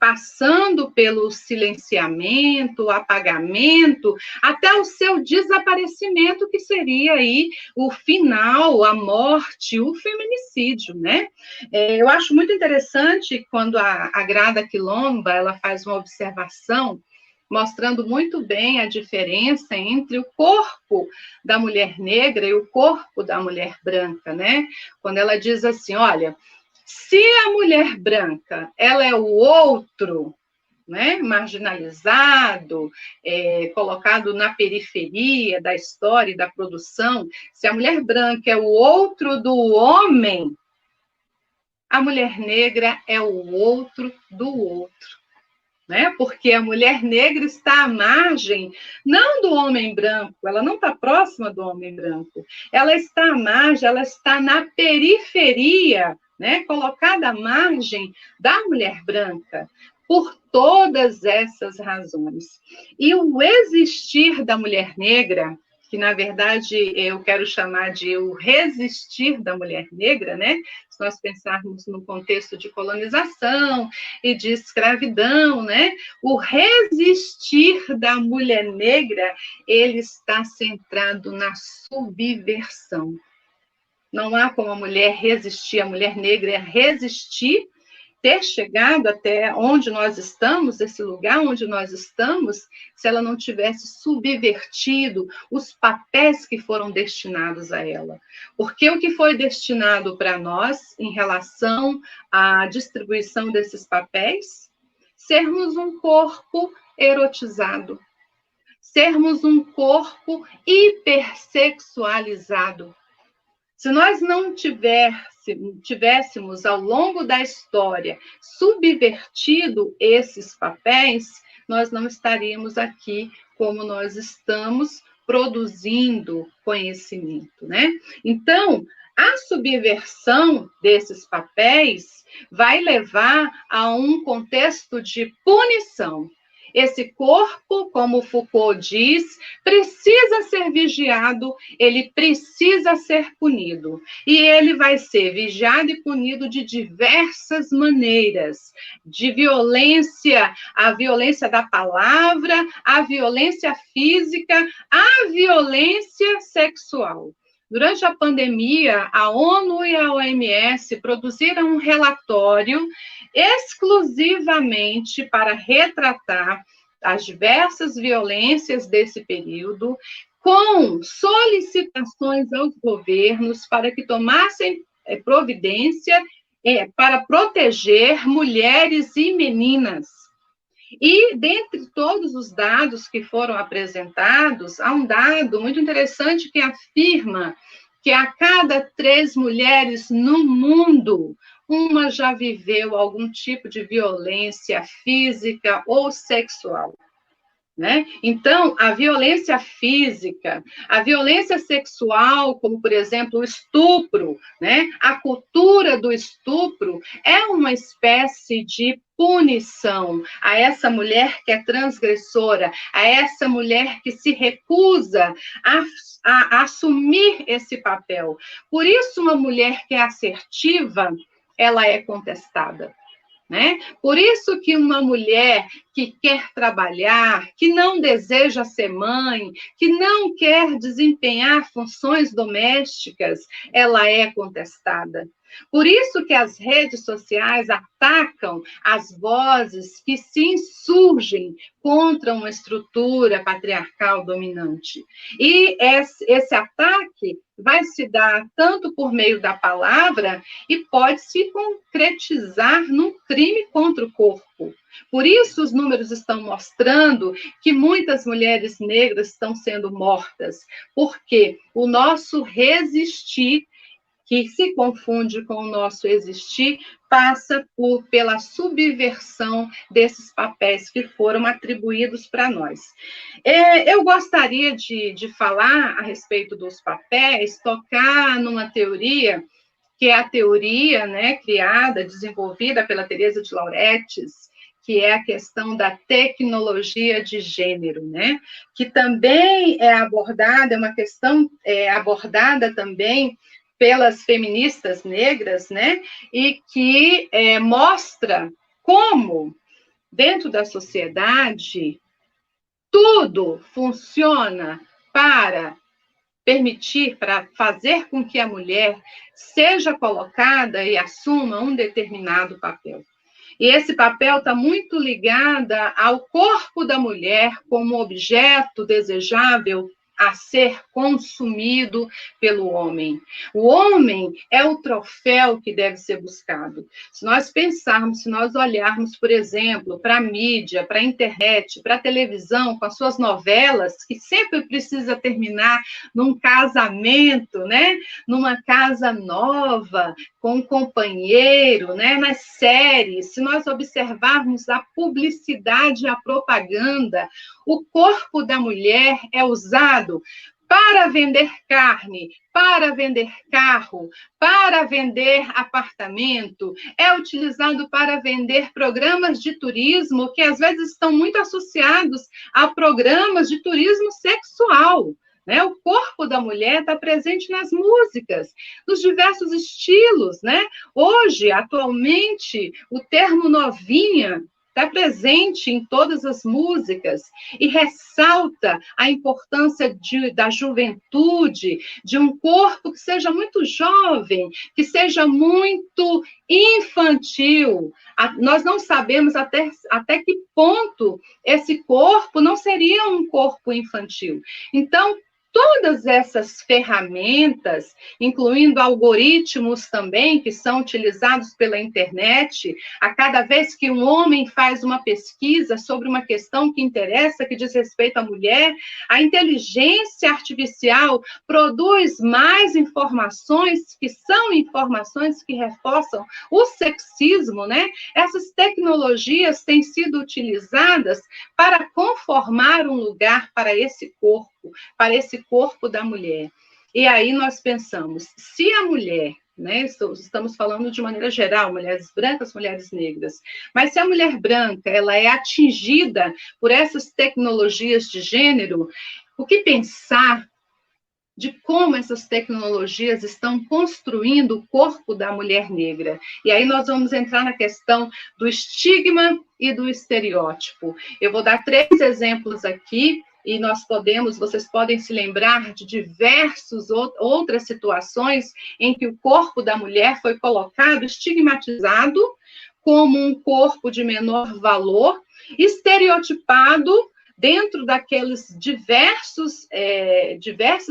passando pelo silenciamento, apagamento, até o seu desaparecimento, que seria aí o final, a morte, o feminicídio, né? Eu acho muito interessante quando a Grada Quilomba, ela faz uma observação mostrando muito bem a diferença entre o corpo da mulher negra e o corpo da mulher branca, né? Quando ela diz assim, olha, se a mulher branca, ela é o outro, né, marginalizado, colocado na periferia da história e da produção, se a mulher branca é o outro do homem, a mulher negra é o outro do outro. Né? Porque a mulher negra está à margem, não do homem branco, ela não está próxima do homem branco, ela está à margem, ela está na periferia, né? Colocada à margem da mulher branca, por todas essas razões. E o existir da mulher negra, que na verdade eu quero chamar de o resistir da mulher negra, né? Se nós pensarmos no contexto de colonização e de escravidão, né? O resistir da mulher negra, ele está centrado na subversão. Não há como a mulher resistir, a mulher negra resistir, ter chegado até onde nós estamos, esse lugar onde nós estamos, se ela não tivesse subvertido os papéis que foram destinados a ela. Porque o que foi destinado para nós em relação à distribuição desses papéis? Sermos um corpo erotizado, sermos um corpo hipersexualizado. Se nós não tivéssemos, ao longo da história, subvertido esses papéis, nós não estaríamos aqui como nós estamos produzindo conhecimento, né? Então, a subversão desses papéis vai levar a um contexto de punição. Esse corpo, como Foucault diz, precisa ser vigiado, ele precisa ser punido. E ele vai ser vigiado e punido de diversas maneiras, de violência, a violência da palavra, a violência física, a violência sexual. Durante a pandemia, a ONU e a OMS produziram um relatório exclusivamente para retratar as diversas violências desse período, com solicitações aos governos para que tomassem providência para proteger mulheres e meninas. E, dentre todos os dados que foram apresentados, há um dado muito interessante que afirma que a cada 3 mulheres no mundo, uma já viveu algum tipo de violência física ou sexual. Né? Então, a violência física, a violência sexual, como, por exemplo, o estupro, né? A cultura do estupro é uma espécie de punição a essa mulher que é transgressora, a essa mulher que se recusa a assumir esse papel. Por isso, uma mulher que é assertiva, ela é contestada. Né? Por isso que uma mulher que quer trabalhar, que não deseja ser mãe, que não quer desempenhar funções domésticas, ela é contestada. Por isso que as redes sociais atacam as vozes que se insurgem contra uma estrutura patriarcal dominante. E esse ataque vai se dar tanto por meio da palavra e pode se concretizar num crime contra o corpo. Por isso, os números estão mostrando que muitas mulheres negras estão sendo mortas, porque o nosso resistir, que se confunde com o nosso existir, passa pela subversão desses papéis que foram atribuídos para nós. Eu gostaria de falar a respeito dos papéis, tocar numa teoria, que é a teoria, né, criada, desenvolvida pela Teresa de Lauretis, que é a questão da tecnologia de gênero, né, que também é abordada, é uma questão abordada também pelas feministas negras, né, e que mostra como, dentro da sociedade, tudo funciona para permitir, para fazer com que a mulher seja colocada e assuma um determinado papel. E esse papel está muito ligado ao corpo da mulher como objeto desejável a ser consumido pelo homem. O homem é o troféu que deve ser buscado. Se nós pensarmos, se nós olharmos, por exemplo, para a mídia, para a internet, para a televisão, com as suas novelas, que sempre precisa terminar num casamento, né? Numa casa nova, com um companheiro, né? Nas séries, se nós observarmos a publicidade e a propaganda, o corpo da mulher é usado para vender carne, para vender carro, para vender apartamento, é utilizado para vender programas de turismo que às vezes estão muito associados a programas de turismo sexual. Né? O corpo da mulher está presente nas músicas, nos diversos estilos. Né? Hoje, atualmente, o termo novinha está presente em todas as músicas e ressalta a importância da juventude, de um corpo que seja muito jovem, que seja muito infantil. Nós não sabemos até que ponto esse corpo não seria um corpo infantil. Então, Todas essas ferramentas, incluindo algoritmos também, que são utilizados pela internet, a cada vez que um homem faz uma pesquisa sobre uma questão que interessa, que diz respeito à mulher, a inteligência artificial produz mais informações, que são informações que reforçam o sexismo, né? Essas tecnologias têm sido utilizadas para conformar um lugar para esse corpo da mulher. E aí nós pensamos, se a mulher, né, estamos falando de maneira geral, mulheres brancas, mulheres negras, mas se a mulher branca ela é atingida por essas tecnologias de gênero, o que pensar de como essas tecnologias estão construindo o corpo da mulher negra? E aí nós vamos entrar na questão do estigma e do estereótipo. Eu vou dar 3 exemplos aqui, e vocês podem se lembrar de diversas outras situações em que o corpo da mulher foi colocado, estigmatizado, como um corpo de menor valor, estereotipado dentro daqueles diversos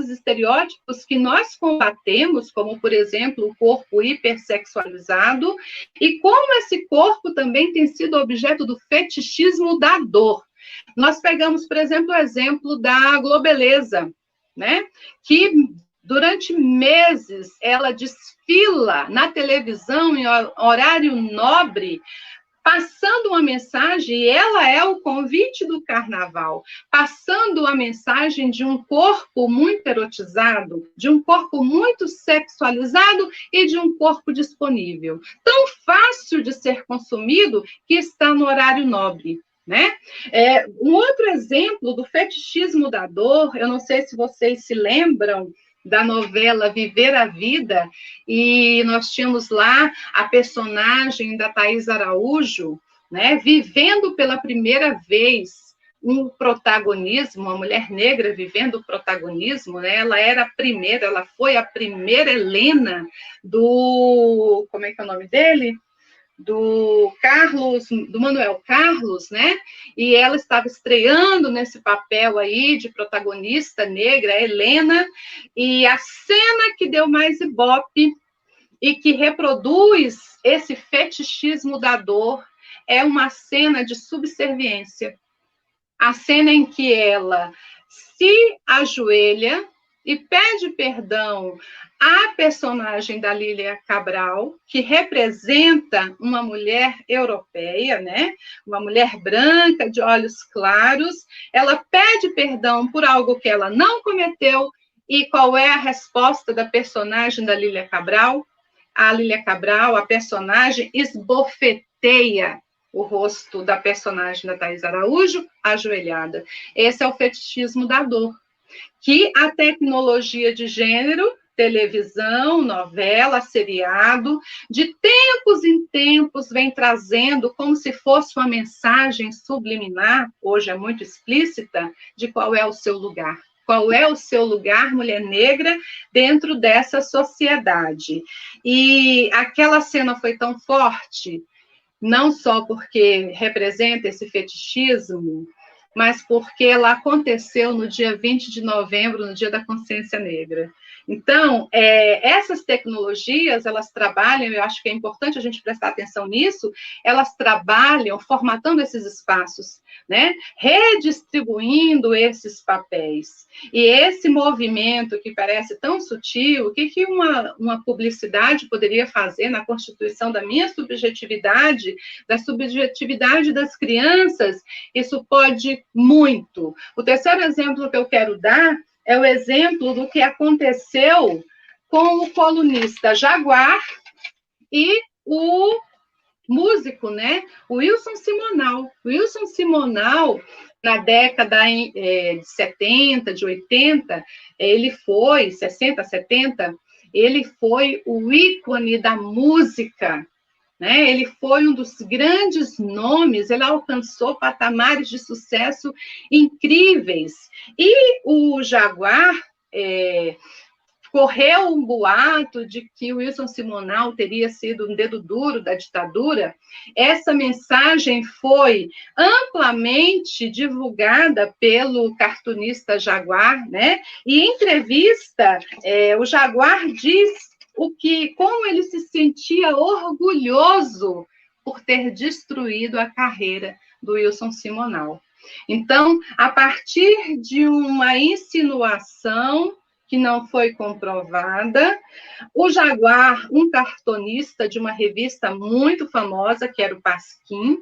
estereótipos que nós combatemos, como, por exemplo, o corpo hipersexualizado, e como esse corpo também tem sido objeto do fetichismo da dor. Nós pegamos, por exemplo, o exemplo da Globeleza, né? Que durante meses ela desfila na televisão em horário nobre, passando uma mensagem, e ela é o convite do carnaval, passando a mensagem de um corpo muito erotizado, de um corpo muito sexualizado e de um corpo disponível. Tão fácil de ser consumido que está no horário nobre. Né? Um outro exemplo do fetichismo da dor, eu não sei se vocês se lembram da novela Viver a Vida, e nós tínhamos lá a personagem da Thaís Araújo, né, vivendo pela primeira vez um protagonismo, uma mulher negra vivendo o protagonismo, né? Ela foi a primeira Helena do, como é que é o nome dele? Do Manuel Carlos, né? E ela estava estreando nesse papel aí de protagonista negra, Helena, e a cena que deu mais ibope e que reproduz esse fetichismo da dor é uma cena de subserviência. A cena em que ela se ajoelha e pede perdão à personagem da Lília Cabral, que representa uma mulher europeia, né? Uma mulher branca, de olhos claros. Ela pede perdão por algo que ela não cometeu, e qual é a resposta da personagem da Lília Cabral? A Lília Cabral, a personagem, esbofeteia o rosto da personagem da Thaís Araújo, ajoelhada. Esse é o fetichismo da dor, que a tecnologia de gênero, televisão, novela, seriado, de tempos em tempos vem trazendo como se fosse uma mensagem subliminar, hoje é muito explícita, de qual é o seu lugar. Qual é o seu lugar, mulher negra, dentro dessa sociedade? E aquela cena foi tão forte, não só porque representa esse fetichismo, mas porque ela aconteceu no dia 20 de novembro, no Dia da Consciência Negra. Então, essas tecnologias, elas trabalham, eu acho que é importante a gente prestar atenção nisso, elas trabalham formatando esses espaços, né? Redistribuindo esses papéis. E esse movimento que parece tão sutil, o que uma publicidade poderia fazer na constituição da minha subjetividade, da subjetividade das crianças, isso pode muito. O terceiro exemplo que eu quero dar é o exemplo do que aconteceu com o colunista Jaguar e o músico, né? Wilson Simonal. Wilson Simonal, na década de 70, de 80, ele foi, 60, 70, ele foi o ícone da música, né? Ele foi um dos grandes nomes, ele alcançou patamares de sucesso incríveis. E o Jaguar correu um boato de que o Wilson Simonal teria sido um dedo duro da ditadura. Essa mensagem foi amplamente divulgada pelo cartunista Jaguar, né? E em entrevista, o Jaguar diz como ele se sentia orgulhoso por ter destruído a carreira do Wilson Simonal. Então, a partir de uma insinuação que não foi comprovada, o Jaguar, um cartunista de uma revista muito famosa, que era o Pasquim,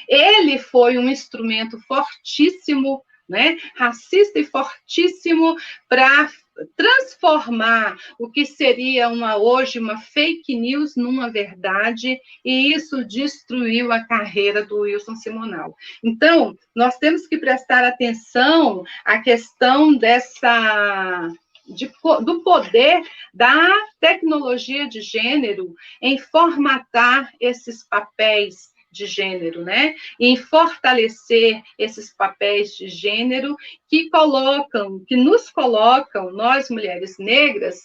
ele foi um instrumento fortíssimo, né, racista e fortíssimo, para transformar o que seria hoje uma fake news numa verdade, e isso destruiu a carreira do Wilson Simonal. Então, nós temos que prestar atenção à questão do poder da tecnologia de gênero em formatar esses papéis de gênero, né? Em fortalecer esses papéis de gênero que nos colocam, nós mulheres negras,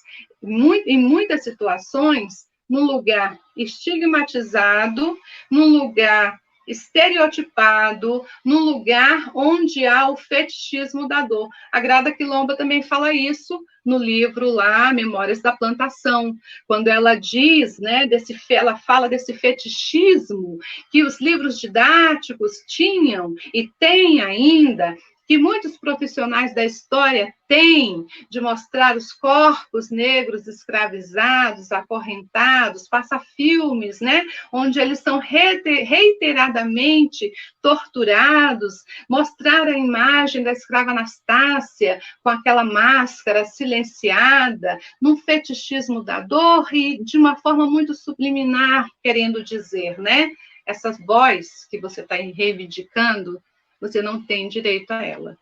em muitas situações, num lugar estigmatizado, num lugar estereotipado, num lugar onde há o fetichismo da dor. A Grada Quilomba também fala isso no livro lá, Memórias da Plantação, quando ela diz, né, ela fala desse fetichismo que os livros didáticos tinham e têm ainda, que muitos profissionais da história têm, de mostrar os corpos negros escravizados, acorrentados, passa filmes, né, onde eles são reiteradamente torturados, mostrar a imagem da escrava Anastácia com aquela máscara silenciada, num fetichismo da dor e de uma forma muito subliminar, querendo dizer, né, essas vozes que você está reivindicando, você não tem direito a ela.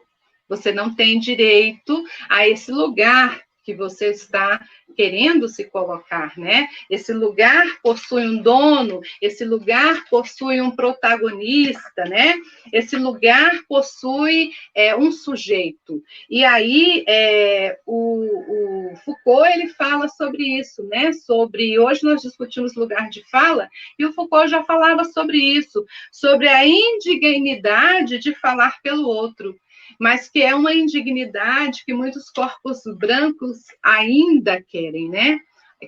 Você não tem direito a esse lugar que você está querendo se colocar, né? Esse lugar possui um dono, esse lugar possui um protagonista, né? Esse lugar possui um sujeito. E aí, o Foucault, ele fala sobre isso, né? Hoje nós discutimos lugar de fala, e o Foucault já falava sobre isso, sobre a indignidade de falar pelo outro, mas que é uma indignidade que muitos corpos brancos ainda querem, né?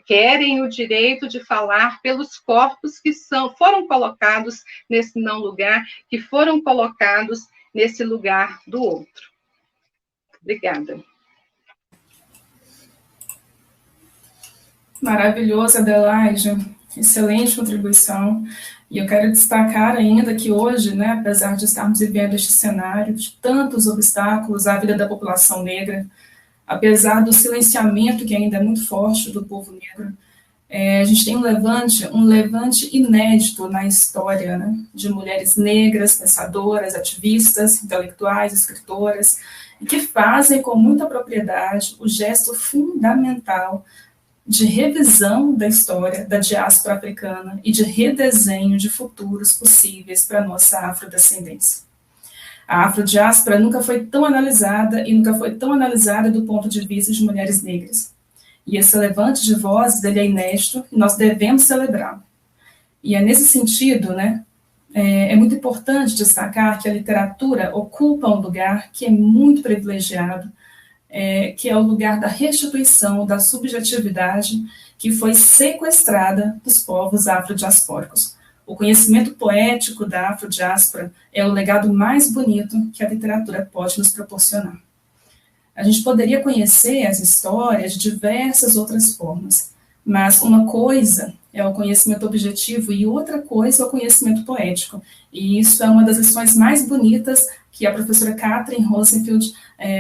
Querem o direito de falar pelos corpos que foram colocados nesse não lugar, que foram colocados nesse lugar do outro. Obrigada. Maravilhoso, Adelaide. Excelente contribuição. E eu quero destacar ainda que hoje, né, apesar de estarmos vivendo este cenário de tantos obstáculos à vida da população negra, apesar do silenciamento que ainda é muito forte do povo negro, a gente tem um levante inédito na história, né, de mulheres negras, pensadoras, ativistas, intelectuais, escritoras, e que fazem com muita propriedade o gesto fundamental de revisão da história da diáspora africana e de redesenho de futuros possíveis para a nossa afrodescendência. A afrodiáspora nunca foi tão analisada do ponto de vista de mulheres negras. E esse levante de vozes, ele é inédito e nós devemos celebrá-lo. E é nesse sentido, né, é muito importante destacar que a literatura ocupa um lugar que é muito privilegiado, que é o lugar da restituição da subjetividade que foi sequestrada dos povos afrodiaspóricos. O conhecimento poético da afrodiáspora é o legado mais bonito que a literatura pode nos proporcionar. A gente poderia conhecer as histórias de diversas outras formas, mas uma coisa é o conhecimento objetivo e outra coisa é o conhecimento poético. E isso é uma das lições mais bonitas que a professora Catherine Rosenfield,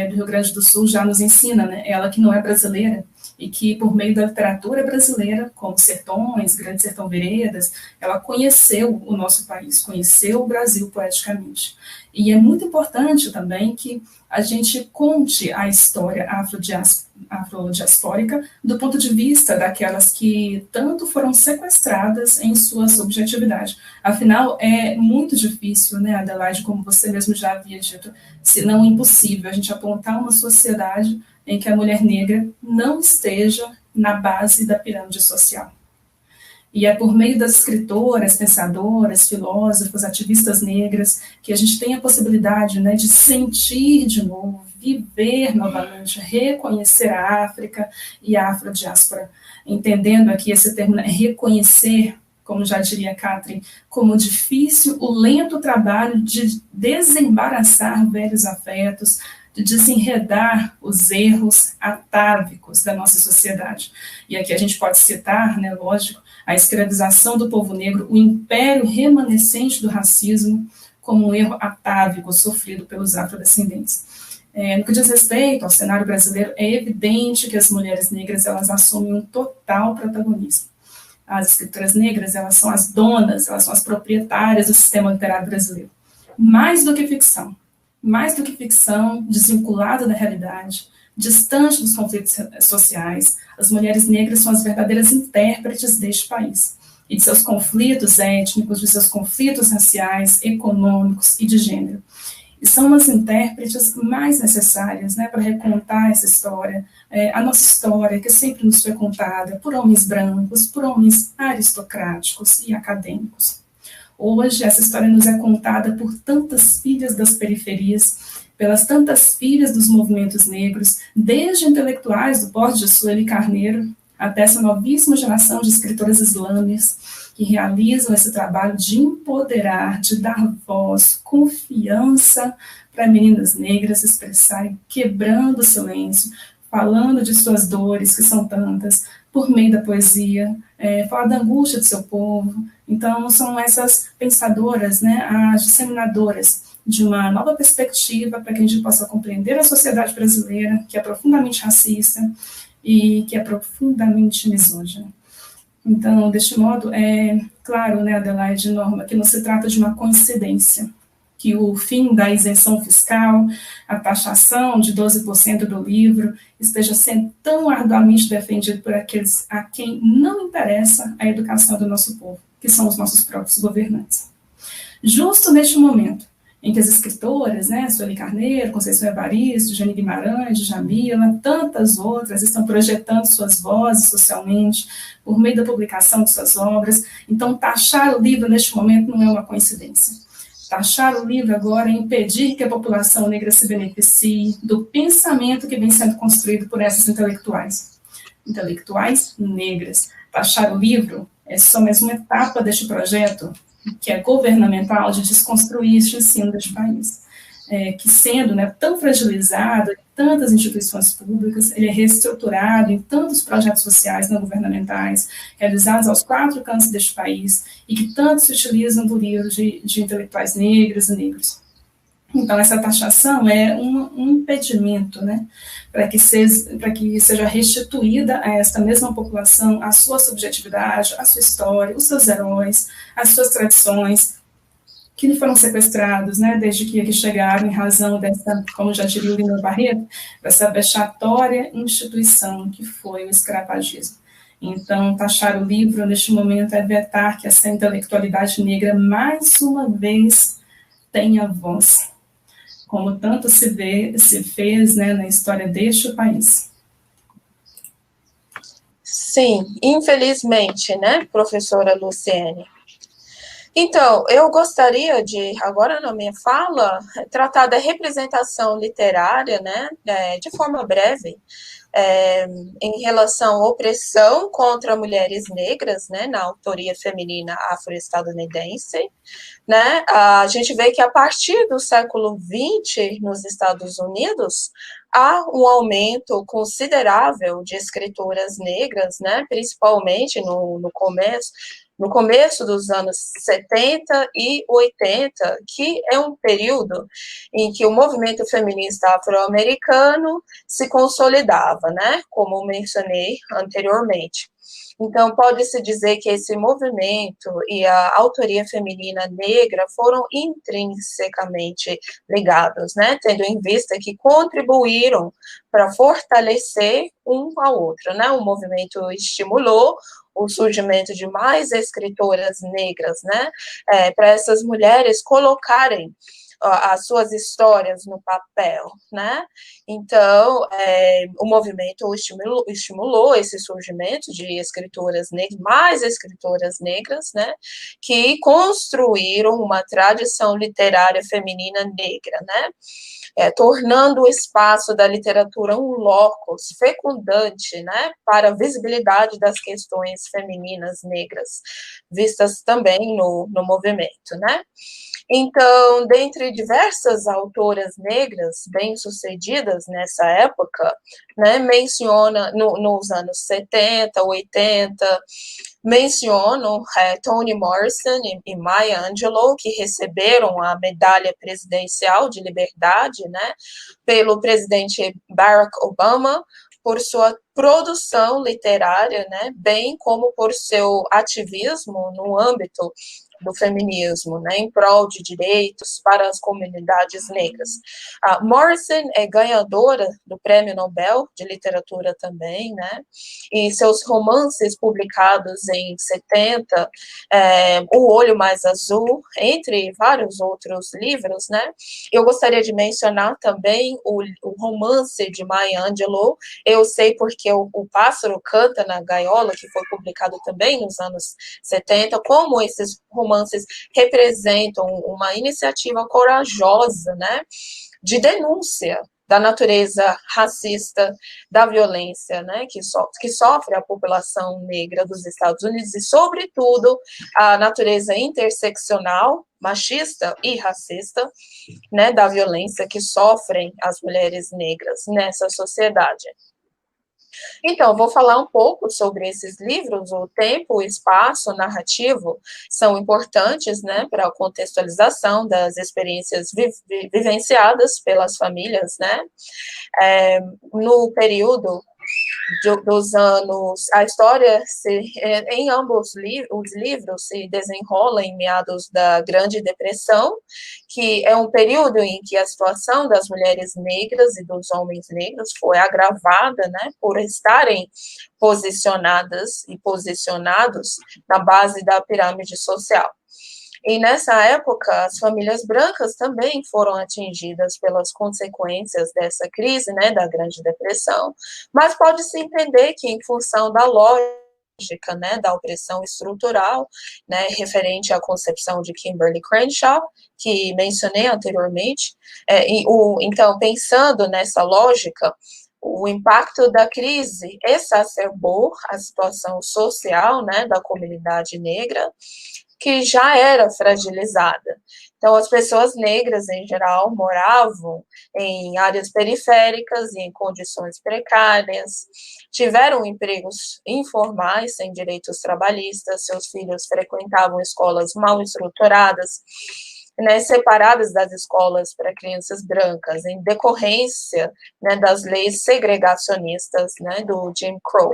do Rio Grande do Sul, já nos ensina, né? Ela que não é brasileira, e que por meio da literatura brasileira, como Sertões, Grande Sertão Veredas, ela conheceu o nosso país, conheceu o Brasil poeticamente. E é muito importante também que a gente conte a história afrodiaspórica do ponto de vista daquelas que tanto foram sequestradas em sua subjetividade. Afinal, é muito difícil, né, Adelaide, como você mesmo já havia dito, se não impossível, a gente apontar uma sociedade em que a mulher negra não esteja na base da pirâmide social. E é por meio das escritoras, pensadoras, filósofas, ativistas negras, que a gente tem a possibilidade, né, de sentir de novo, viver novamente, reconhecer a África e a afrodiáspora. Entendendo aqui esse termo, né, reconhecer, como já diria Catherine, como difícil o lento trabalho de desembaraçar velhos afetos, de desenredar os erros atávicos da nossa sociedade. E aqui a gente pode citar, né, lógico, a escravização do povo negro, o império remanescente do racismo, como um erro atávico sofrido pelos afrodescendentes. No que diz respeito ao cenário brasileiro, é evidente que as mulheres negras elas assumem um total protagonismo. As escritoras negras elas são as donas, elas são as proprietárias do sistema literário brasileiro. Mais do que ficção desvinculada da realidade, distante dos conflitos sociais, as mulheres negras são as verdadeiras intérpretes deste país, e de seus conflitos étnicos, de seus conflitos raciais, econômicos e de gênero. E são as intérpretes mais necessárias, né, para recontar essa história, a nossa história, que sempre nos foi contada por homens brancos, por homens aristocráticos e acadêmicos. Hoje, essa história nos é contada por tantas filhas das periferias, pelas tantas filhas dos movimentos negros, desde intelectuais do porte de Sueli Carneiro, até essa novíssima geração de escritoras islâmicas que realizam esse trabalho de empoderar, de dar voz, confiança para meninas negras se expressarem, quebrando o silêncio, falando de suas dores, que são tantas, por meio da poesia, falar da angústia do seu povo. Então, são essas pensadoras, né, as disseminadoras de uma nova perspectiva para que a gente possa compreender a sociedade brasileira, que é profundamente racista e que é profundamente misógina. Então, deste modo, é claro, né, Adelaide, Norma, que não se trata de uma coincidência, que o fim da isenção fiscal, a taxação de 12% do livro, esteja sendo tão arduamente defendido por aqueles a quem não interessa a educação do nosso povo, que são os nossos próprios governantes. Justo neste momento, em que as escritoras, né, Sueli Carneiro, Conceição Evaristo, Jane Guimarães, Djamila, tantas outras, estão projetando suas vozes socialmente, por meio da publicação de suas obras. Então, taxar o livro neste momento não é uma coincidência. Taxar o livro agora é impedir que a população negra se beneficie do pensamento que vem sendo construído por essas intelectuais negras. Taxar o livro é só mais uma etapa deste projeto, que é governamental, de desconstruir este ensino deste país, que sendo, né, tão fragilizado em tantas instituições públicas, ele é reestruturado em tantos projetos sociais não governamentais, realizados aos 4 cantos deste país, e que tanto se utilizam do livro de intelectuais negras e negros. Então, essa taxação é um impedimento, né, para que seja restituída a esta mesma população a sua subjetividade, a sua história, os seus heróis, as suas tradições, que lhe foram sequestrados, né, desde que aqui chegaram, em razão dessa, como já diria o Lino Barreto, dessa vexatória instituição que foi o escravagismo. Então, taxar o livro, neste momento, é vetar que essa intelectualidade negra, mais uma vez, tenha voz, como tanto se fez, né, na história deste país. Sim, infelizmente, né, professora Luciene? Então, eu gostaria de, agora na minha fala, tratar da representação literária, né, de forma breve, em relação à opressão contra mulheres negras, né, na autoria feminina afro-estadunidense, né, a gente vê que a partir do século XX, nos Estados Unidos, há um aumento considerável de escritoras negras, né, principalmente no começo dos anos 70 e 80, que é um período em que o movimento feminista afro-americano se consolidava, né, como mencionei anteriormente. Então, pode-se dizer que esse movimento e a autoria feminina negra foram intrinsecamente ligados, né, tendo em vista que contribuíram para fortalecer um ao outro, né, o movimento estimulou o surgimento de mais escritoras negras, né, para essas mulheres colocarem as suas histórias no papel, né? Então, o movimento estimulou esse surgimento de escritoras negras, mais escritoras negras, né? Que construíram uma tradição literária feminina negra, né? Tornando o espaço da literatura um locus fecundante, né, para a visibilidade das questões femininas negras, vistas também no movimento, né. Então, dentre diversas autoras negras bem-sucedidas nessa época, né, menciona, nos anos 70, 80, menciono Toni Morrison e Maya Angelou, que receberam a medalha presidencial de liberdade, né, pelo presidente Barack Obama, por sua produção literária, né, bem como por seu ativismo no âmbito do feminismo, né, em prol de direitos para as comunidades negras. Morrison é ganhadora do Prêmio Nobel de Literatura também, né, e seus romances publicados em 70, O Olho Mais Azul, entre vários outros livros, né, eu gostaria de mencionar também o romance de Maya Angelou, Eu Sei Porque o Pássaro Canta na Gaiola, que foi publicado também nos anos 70, como esses romances representam uma iniciativa corajosa, né, de denúncia da natureza racista, da violência, né, que sofre a população negra dos Estados Unidos e, sobretudo, a natureza interseccional, machista e racista, né, da violência que sofrem as mulheres negras nessa sociedade. Então, vou falar um pouco sobre esses livros. O tempo, o espaço, o narrativo são importantes, né, para a contextualização das experiências vivenciadas pelas famílias, né, no período dos anos, a história em ambos os livros se desenrola em meados da Grande Depressão, que é um período em que a situação das mulheres negras e dos homens negros foi agravada, né, por estarem posicionadas e posicionados na base da pirâmide social. E nessa época, as famílias brancas também foram atingidas pelas consequências dessa crise, né, da Grande Depressão, mas pode-se entender que, em função da lógica, né, da opressão estrutural, né, referente à concepção de Kimberly Crenshaw, que mencionei anteriormente, então, pensando nessa lógica, o impacto da crise exacerbou a situação social, né, da comunidade negra, que já era fragilizada. Então, as pessoas negras, em geral, moravam em áreas periféricas e em condições precárias, tiveram empregos informais, sem direitos trabalhistas, seus filhos frequentavam escolas mal estruturadas, né, separadas das escolas para crianças brancas, em decorrência, né, das leis segregacionistas, né, do Jim Crow.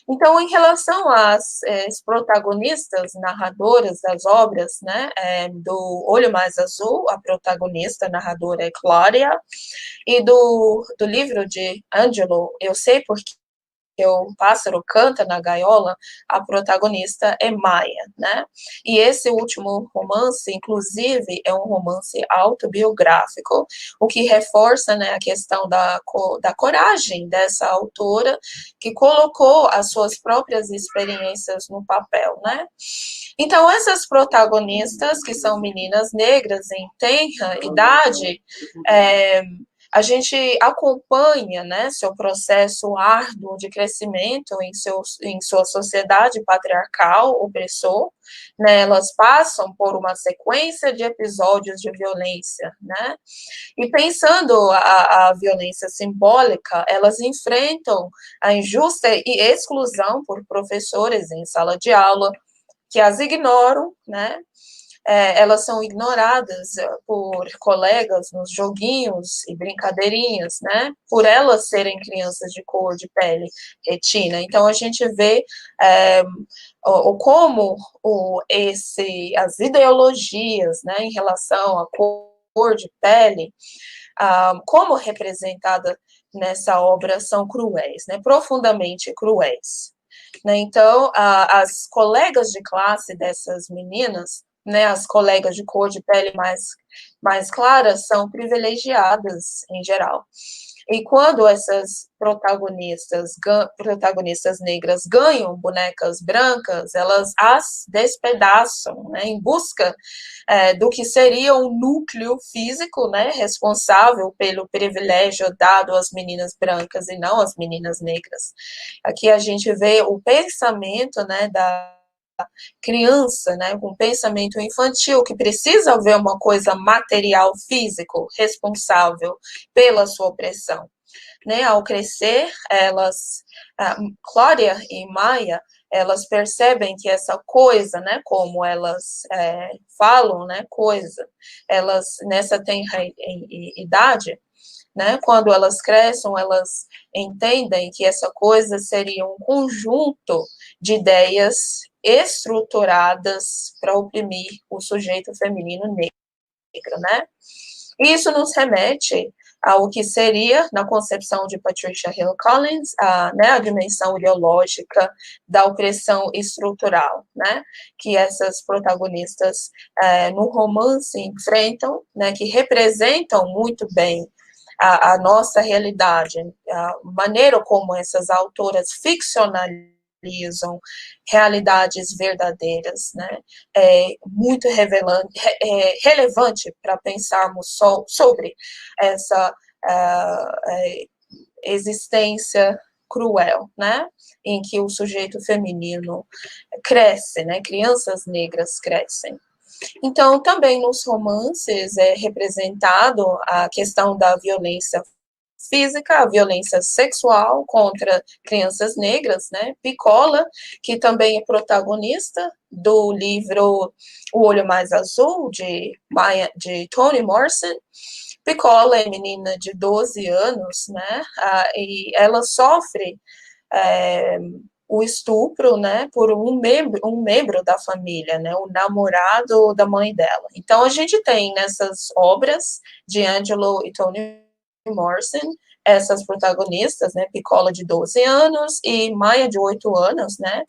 Então, em relação às protagonistas, narradoras das obras, né, do Olho Mais Azul, a protagonista, narradora é Cláudia, e do livro de Angelo, Eu Sei Porque o Pássaro Canta na Gaiola, a protagonista é Maya, né? E esse último romance, inclusive, é um romance autobiográfico, o que reforça, né, a questão da coragem dessa autora, que colocou as suas próprias experiências no papel, né? Então, essas protagonistas, que são meninas negras em tenra idade, a gente acompanha, né, seu processo árduo de crescimento em sua sociedade patriarcal, opressor, né, elas passam por uma sequência de episódios de violência, né, e pensando a violência simbólica, elas enfrentam a injusta exclusão por professores em sala de aula, que as ignoram, né, elas são ignoradas por colegas nos joguinhos e brincadeirinhas, né, por elas serem crianças de cor de pele retina. Então, a gente vê como as ideologias, né, em relação à cor de pele, como representada nessa obra, são cruéis, né, profundamente cruéis. Né? Então, as colegas de classe dessas meninas, né, as colegas de cor de pele mais claras são privilegiadas em geral. E quando essas protagonistas negras ganham bonecas brancas, elas as despedaçam, né, em busca do que seria um núcleo físico, né, responsável pelo privilégio dado às meninas brancas e não às meninas negras. Aqui a gente vê o pensamento, né, da criança, né, com pensamento infantil, que precisa ver uma coisa material, físico, responsável pela sua opressão. Né, ao crescer, Cláudia e Maia, elas percebem que essa coisa, né, como elas falam, né, coisa, elas nessa tenra idade, né, quando elas crescem, elas entendem que essa coisa seria um conjunto de ideias estruturadas para oprimir o sujeito feminino negro, né? Isso nos remete ao que seria, na concepção de Patricia Hill Collins, a dimensão ideológica da opressão estrutural, né, que essas protagonistas no romance enfrentam, né, que representam muito bem a nossa realidade, a maneira como essas autoras ficcionalizam realidades verdadeiras, né, muito relevante para pensarmos sobre essa existência cruel, né, em que o sujeito feminino cresce, né, crianças negras crescem. Então, também nos romances é representado a questão da violência física, a violência sexual contra crianças negras, né? Piccola, que também é protagonista do livro O Olho Mais Azul, de Toni Morrison. Piccola é menina de 12 anos, né? E ela sofre o estupro, né, por um membro da família, né, o namorado da mãe dela. Então, a gente tem nessas obras de Angelo e Toni Morrison, essas protagonistas, né, Piccola de 12 anos e Maia de 8 anos, né,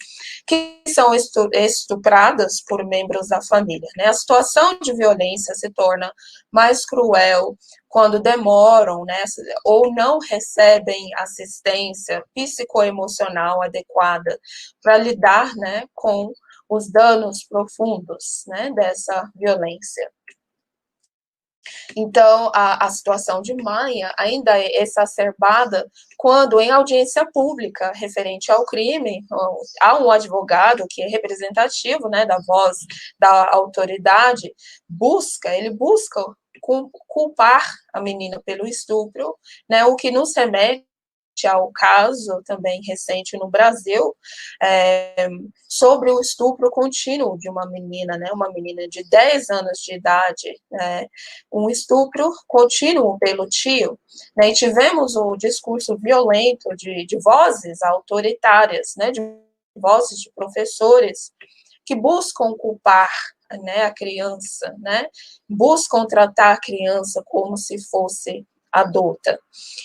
que são estupradas por membros da família, né. A situação de violência se torna mais cruel quando demoram, né, ou não recebem assistência psicoemocional adequada para lidar, né, com os danos profundos, né, dessa violência. Então, a situação de Maia ainda é exacerbada quando, em audiência pública referente ao crime, há um advogado que é representativo, né, da voz da autoridade, ele busca culpar a menina pelo estupro, né, o que nos remete ao caso também recente no Brasil, sobre o estupro contínuo de uma menina, né, uma menina de 10 anos de idade, um estupro contínuo pelo tio, né, e tivemos o discurso violento de vozes autoritárias, né, de vozes de professores que buscam culpar, né, a criança, né, buscam tratar a criança como se fosse adulta.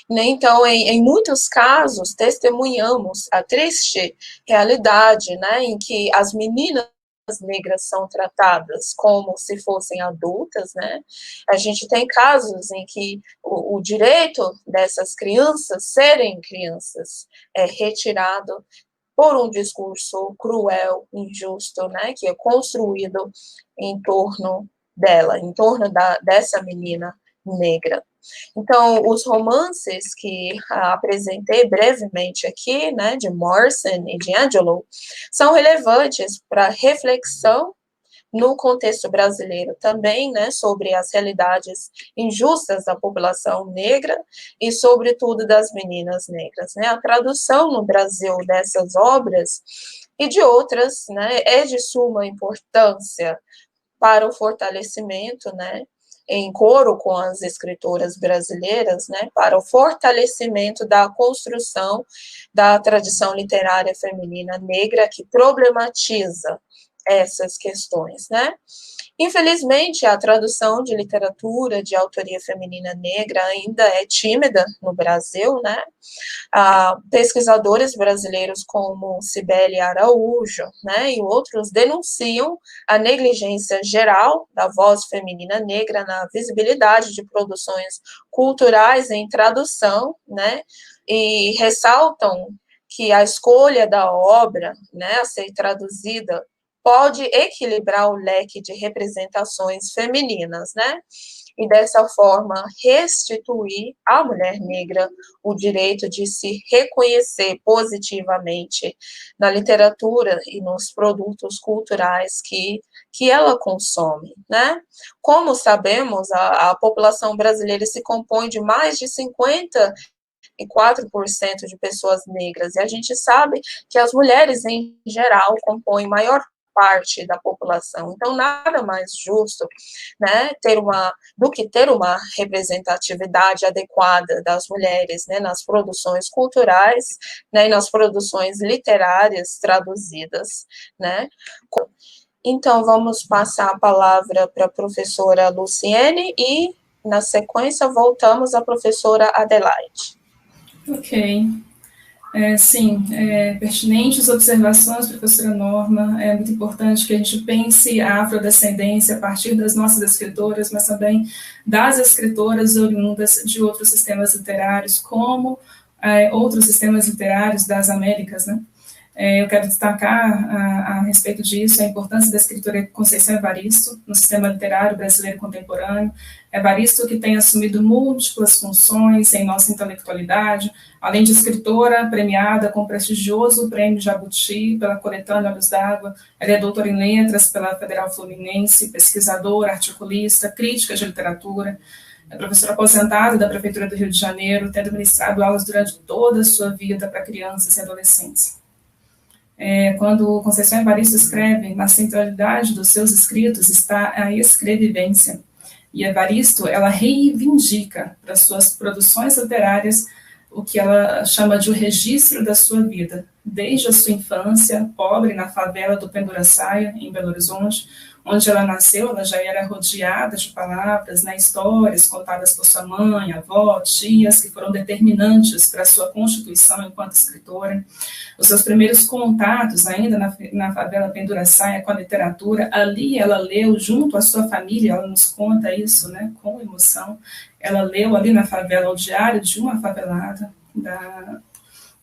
Então, em muitos casos, testemunhamos a triste realidade, né, em que as meninas negras são tratadas como se fossem adultas, né? A gente tem casos em que o direito dessas crianças serem crianças é retirado por um discurso cruel, injusto, né, que é construído em torno dela, em torno dessa menina negra. Então, os romances que apresentei brevemente aqui, né, de Morrison e de Angelo, são relevantes para reflexão no contexto brasileiro também, né, sobre as realidades injustas da população negra e, sobretudo, das meninas negras, né. A tradução no Brasil dessas obras e de outras, né, é de suma importância para o fortalecimento, né, em coro com as escritoras brasileiras, né, para o fortalecimento da construção da tradição literária feminina negra que problematiza essas questões, né? Infelizmente, a tradução de literatura de autoria feminina negra ainda é tímida no Brasil, né? Pesquisadores brasileiros como Cibele Araújo, né, e outros denunciam a negligência geral da voz feminina negra na visibilidade de produções culturais em tradução, né, e ressaltam que a escolha da obra, né, a ser traduzida pode equilibrar o leque de representações femininas, né? E dessa forma restituir à mulher negra o direito de se reconhecer positivamente na literatura e nos produtos culturais que ela consome, né? Como sabemos, a população brasileira se compõe de mais de 54% de pessoas negras, e a gente sabe que as mulheres, em geral, compõem maior parte da população. Então, nada mais justo, né, do que ter uma representatividade adequada das mulheres, né, nas produções culturais, né, e nas produções literárias traduzidas, né. Então, vamos passar a palavra para a professora Luciene e, na sequência, voltamos à professora Adelaide. Ok. Sim, pertinentes observações, professora Norma. É muito importante que a gente pense a afrodescendência a partir das nossas escritoras, mas também das escritoras oriundas de outros sistemas literários, como outros sistemas literários das Américas, né? Eu quero destacar a respeito disso a importância da escritora Conceição Evaristo no sistema literário brasileiro contemporâneo. Evaristo, que tem assumido múltiplas funções em nossa intelectualidade, além de escritora premiada com o prestigioso Prêmio Jabuti pela coletânea Olhos d'Água. Ela é doutora em letras pela Federal Fluminense, pesquisadora, articulista, crítica de literatura. É professora aposentada da Prefeitura do Rio de Janeiro, tendo ministrado aulas durante toda a sua vida para crianças e adolescentes. Quando Conceição Evaristo escreve, na centralidade dos seus escritos está a escrevivência. E Evaristo, ela reivindica para suas produções literárias o que ela chama de o registro da sua vida, desde a sua infância, pobre na favela do Penduraçaia, em Belo Horizonte, onde ela nasceu. Ela já era rodeada de palavras, né, histórias contadas por sua mãe, avó, tias, que foram determinantes para a sua constituição enquanto escritora. Os seus primeiros contatos, ainda na favela Penduraçaia, com a literatura, ali ela leu junto à sua família, ela nos conta isso, né, com emoção. Ela leu ali na favela o Diário de uma Favelada, da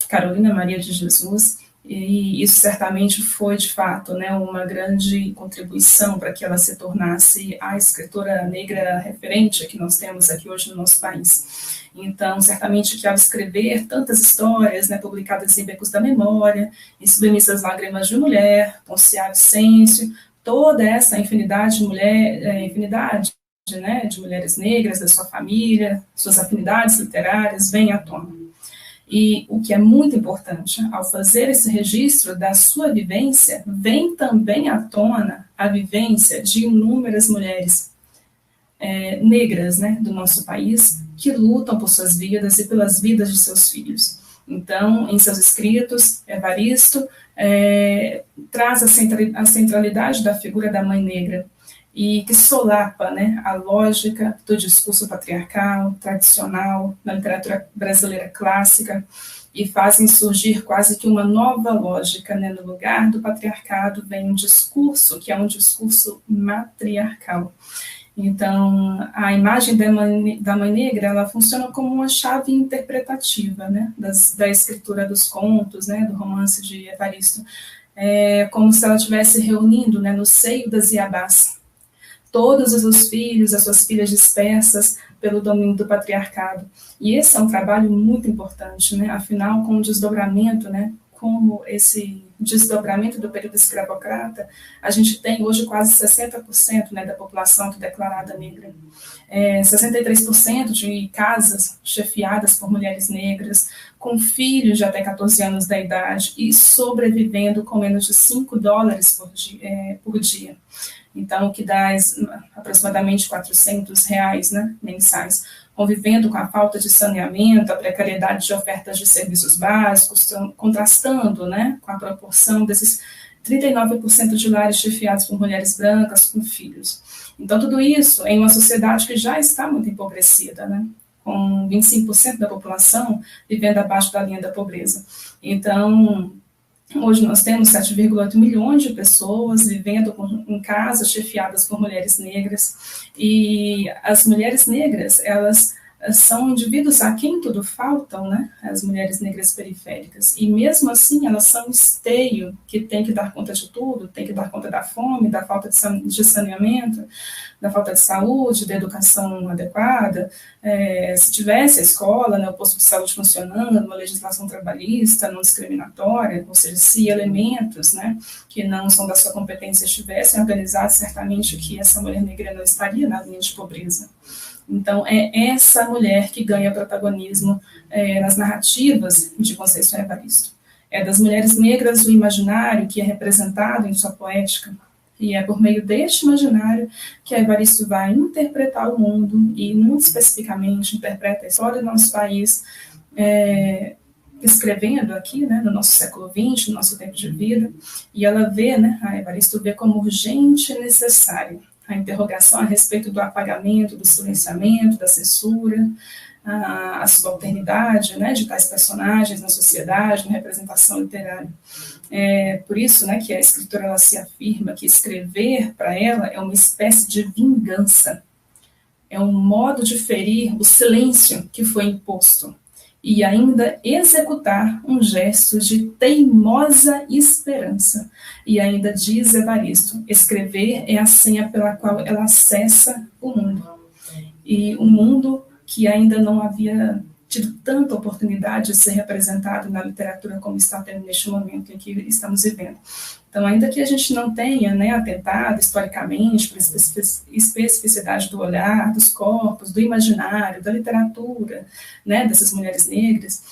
Carolina Maria de Jesus, e isso certamente foi, de fato, né, uma grande contribuição para que ela se tornasse a escritora negra referente que nós temos aqui hoje no nosso país. Então, certamente que ao escrever tantas histórias, né, publicadas em Becos da Memória, em Submissas Lágrimas de Mulher, Ponciá Vicêncio, toda essa infinidade né, de mulheres negras da sua família, suas afinidades literárias, vem à tona. E o que é muito importante, ao fazer esse registro da sua vivência, vem também à tona a vivência de inúmeras mulheres negras, né, do nosso país, que lutam por suas vidas e pelas vidas de seus filhos. Então, em seus escritos, Evaristo traz a centralidade da figura da mãe negra, e que solapa, né, a lógica do discurso patriarcal, tradicional, na literatura brasileira clássica, e fazem surgir quase que uma nova lógica, né, no lugar do patriarcado vem um discurso, que é um discurso matriarcal. Então, a imagem da mãe negra, ela funciona como uma chave interpretativa, né, da escritura dos contos, né, do romance de Evaristo, como se ela estivesse reunindo, né, no seio das Iabás todos os seus filhos, as suas filhas dispersas pelo domínio do patriarcado. E esse é um trabalho muito importante, né? Afinal, com o desdobramento, né, como esse desdobramento do período escravocrata, a gente tem hoje quase 60%, né, da população declarada negra. 63% de casas chefiadas por mulheres negras, com filhos de até 14 anos da idade e sobrevivendo com menos de $5 por dia. Então, o que dá aproximadamente R$400, né, mensais, convivendo com a falta de saneamento, a precariedade de ofertas de serviços básicos, contrastando, né, com a proporção desses 39% de lares chefiados por mulheres brancas com filhos. Então, tudo isso em uma sociedade que já está muito empobrecida, né? Com 25% da população vivendo abaixo da linha da pobreza. Então, hoje nós temos 7,8 milhões de pessoas vivendo em casas chefiadas por mulheres negras, e as mulheres negras, elas são indivíduos a quem tudo faltam, né? As mulheres negras periféricas, e mesmo assim elas são um esteio que tem que dar conta de tudo, tem que dar conta da fome, da falta de saneamento, da falta de saúde, da educação adequada. Se tivesse a escola, né, o posto de saúde funcionando, uma legislação trabalhista, não discriminatória, ou seja, se elementos, né, que não são da sua competência estivessem organizados, certamente que essa mulher negra não estaria na linha de pobreza. Então, é essa mulher que ganha protagonismo nas narrativas de Conceição Evaristo. É das mulheres negras do imaginário que é representado em sua poética, e é por meio deste imaginário que a Evaristo vai interpretar o mundo, e muito especificamente interpreta a história do nosso país, escrevendo aqui, né, no nosso século XX, no nosso tempo de vida, e ela vê, né, a Evaristo vê como urgente e necessário a interrogação a respeito do apagamento, do silenciamento, da censura, a subalternidade, né, de tais personagens na sociedade, na representação literária. Por isso, né, que a escritora ela se afirma que escrever, para ela, é uma espécie de vingança. É um modo de ferir o silêncio que foi imposto e ainda executar um gesto de teimosa esperança. E ainda diz Evaristo, escrever é a senha pela qual ela acessa o mundo. E um mundo que ainda não havia tido tanta oportunidade de ser representado na literatura como está tendo neste momento em que estamos vivendo. Então, ainda que a gente não tenha, né, atentado historicamente para a especificidade do olhar, dos corpos, do imaginário, da literatura, né, dessas mulheres negras,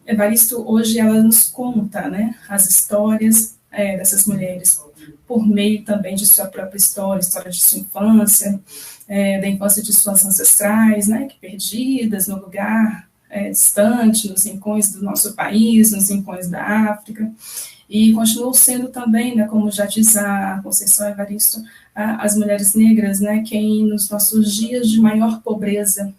Evaristo hoje ela nos conta, né, as histórias dessas mulheres por meio também de sua própria história de sua infância, da infância de suas ancestrais, né, que perdidas no lugar distante, nos rincões do nosso país, nos rincões da África, e continuou sendo também, né, como já diz a Conceição Evaristo, as mulheres negras, né, quem nos nossos dias de maior pobreza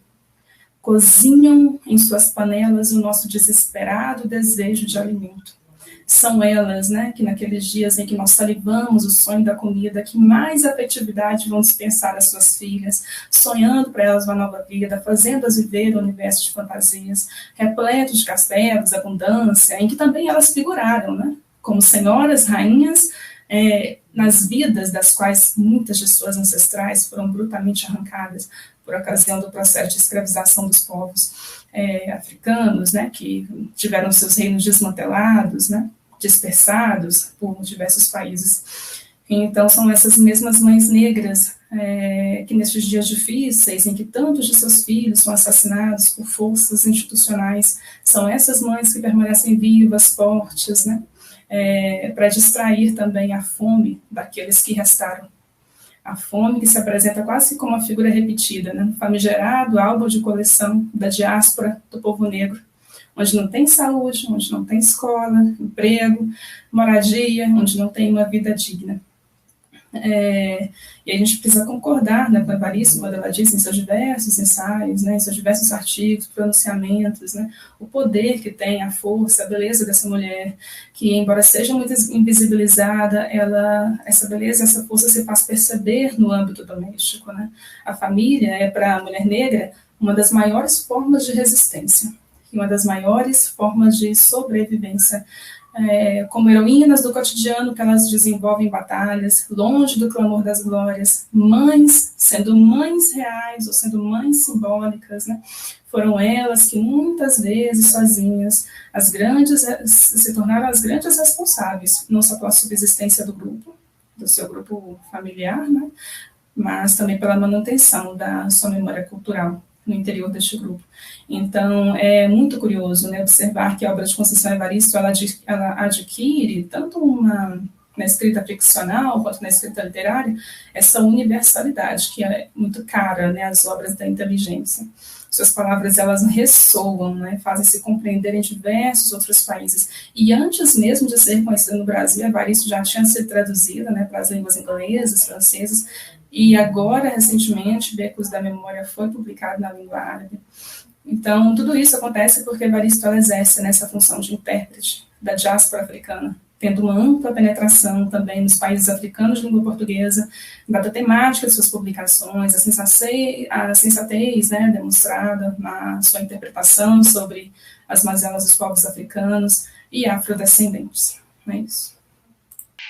cozinham em suas panelas o nosso desesperado desejo de alimento. São elas, né, que naqueles dias em que nós salivamos o sonho da comida, que mais afetividade vão dispensar às suas filhas, sonhando para elas uma nova vida, fazendo-as viver um universo de fantasias, repleto de castelos, abundância, em que também elas figuraram, né, como senhoras, rainhas, nas vidas das quais muitas de suas ancestrais foram brutalmente arrancadas por ocasião do processo de escravização dos povos africanos, né, que tiveram seus reinos desmantelados, né, dispersados por diversos países. Então, são essas mesmas mães negras que nestes dias difíceis, em que tantos de seus filhos são assassinados por forças institucionais, são essas mães que permanecem vivas, fortes, né, para distrair também a fome daqueles que restaram. A fome que se apresenta quase como uma figura repetida, né? Famigerado álbum de coleção da diáspora do povo negro, onde não tem saúde, onde não tem escola, emprego, moradia, onde não tem uma vida digna. E a gente precisa concordar, né, com a Evaristo, quando ela diz em seus diversos ensaios, né, em seus diversos artigos, pronunciamentos, né, o poder que tem, a força, a beleza dessa mulher, que embora seja muito invisibilizada, essa beleza, essa força se faz perceber no âmbito doméstico, né? A família é, para a mulher negra, uma das maiores formas de resistência, e uma das maiores formas de sobrevivência, como heroínas do cotidiano que elas desenvolvem batalhas, longe do clamor das glórias, mães, sendo mães reais ou sendo mães simbólicas, né? Foram elas que muitas vezes sozinhas se tornaram as grandes responsáveis, não só pela subsistência do grupo, do seu grupo familiar, né? Mas também pela manutenção da sua memória cultural no interior deste grupo. Então, é muito curioso, né, observar que a obra de Conceição Evaristo ela adquire tanto na escrita ficcional quanto na escrita literária essa universalidade que é muito cara, né, às obras da inteligência. Suas palavras, elas ressoam, né, fazem-se compreender em diversos outros países. E antes mesmo de ser conhecida no Brasil, Evaristo já tinha sido traduzida, né, para as línguas inglesas, francesas, e agora, recentemente, Becos da Memória foi publicado na língua árabe. Então, tudo isso acontece porque Evaristo exerce nessa função de intérprete da diáspora africana, tendo uma ampla penetração também nos países africanos de língua portuguesa, dada a temática de suas publicações, a sensatez, né, demonstrada na sua interpretação sobre as mazelas dos povos africanos e afrodescendentes. Não é isso?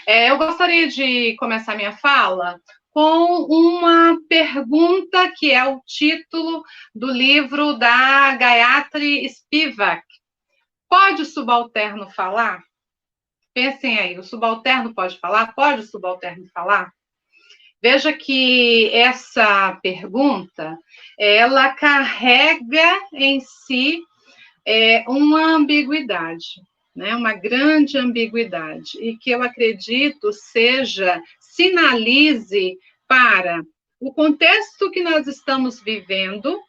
Eu gostaria de começar minha fala com uma pergunta que é o título do livro da Gayatri Spivak. Pode o subalterno falar? Pensem aí, o subalterno pode falar? Pode o subalterno falar? Veja que essa pergunta, ela carrega em si uma ambiguidade, né? Uma grande ambiguidade, e que eu acredito sinalize para o contexto que nós estamos vivendo.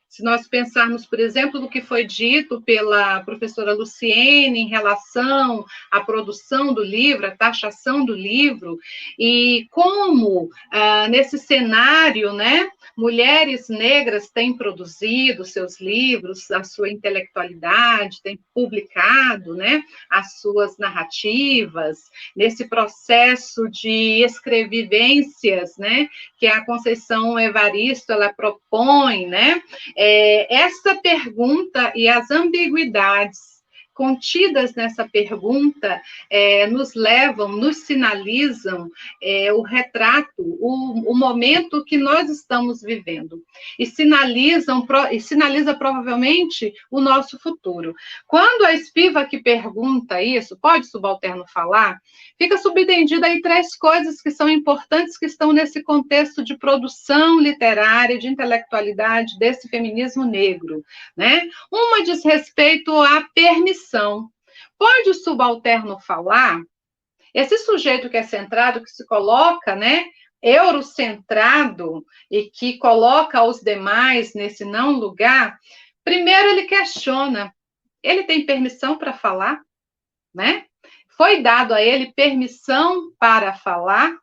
Se nós pensarmos, por exemplo, no que foi dito pela professora Luciene em relação à produção do livro, à taxação do livro, e como, nesse cenário, né, mulheres negras têm produzido seus livros, a sua intelectualidade, têm publicado, né, as suas narrativas, nesse processo de escrevivências, né, que a Conceição Evaristo ela propõe, né? Essa pergunta e as ambiguidades contidas nessa pergunta nos levam, nos sinalizam o retrato, o momento que nós estamos vivendo, e sinaliza provavelmente o nosso futuro. Quando a Spivak pergunta isso, pode o subalterno falar? Fica subentendida aí 3 coisas que são importantes, que estão nesse contexto de produção literária, de intelectualidade desse feminismo negro, né? Uma diz respeito à permissão. Pode o subalterno falar? Esse sujeito que é centrado, que se coloca, né, eurocentrado, e que coloca os demais nesse não lugar, primeiro ele questiona, ele tem permissão para falar, né? Foi dado a ele permissão para falar?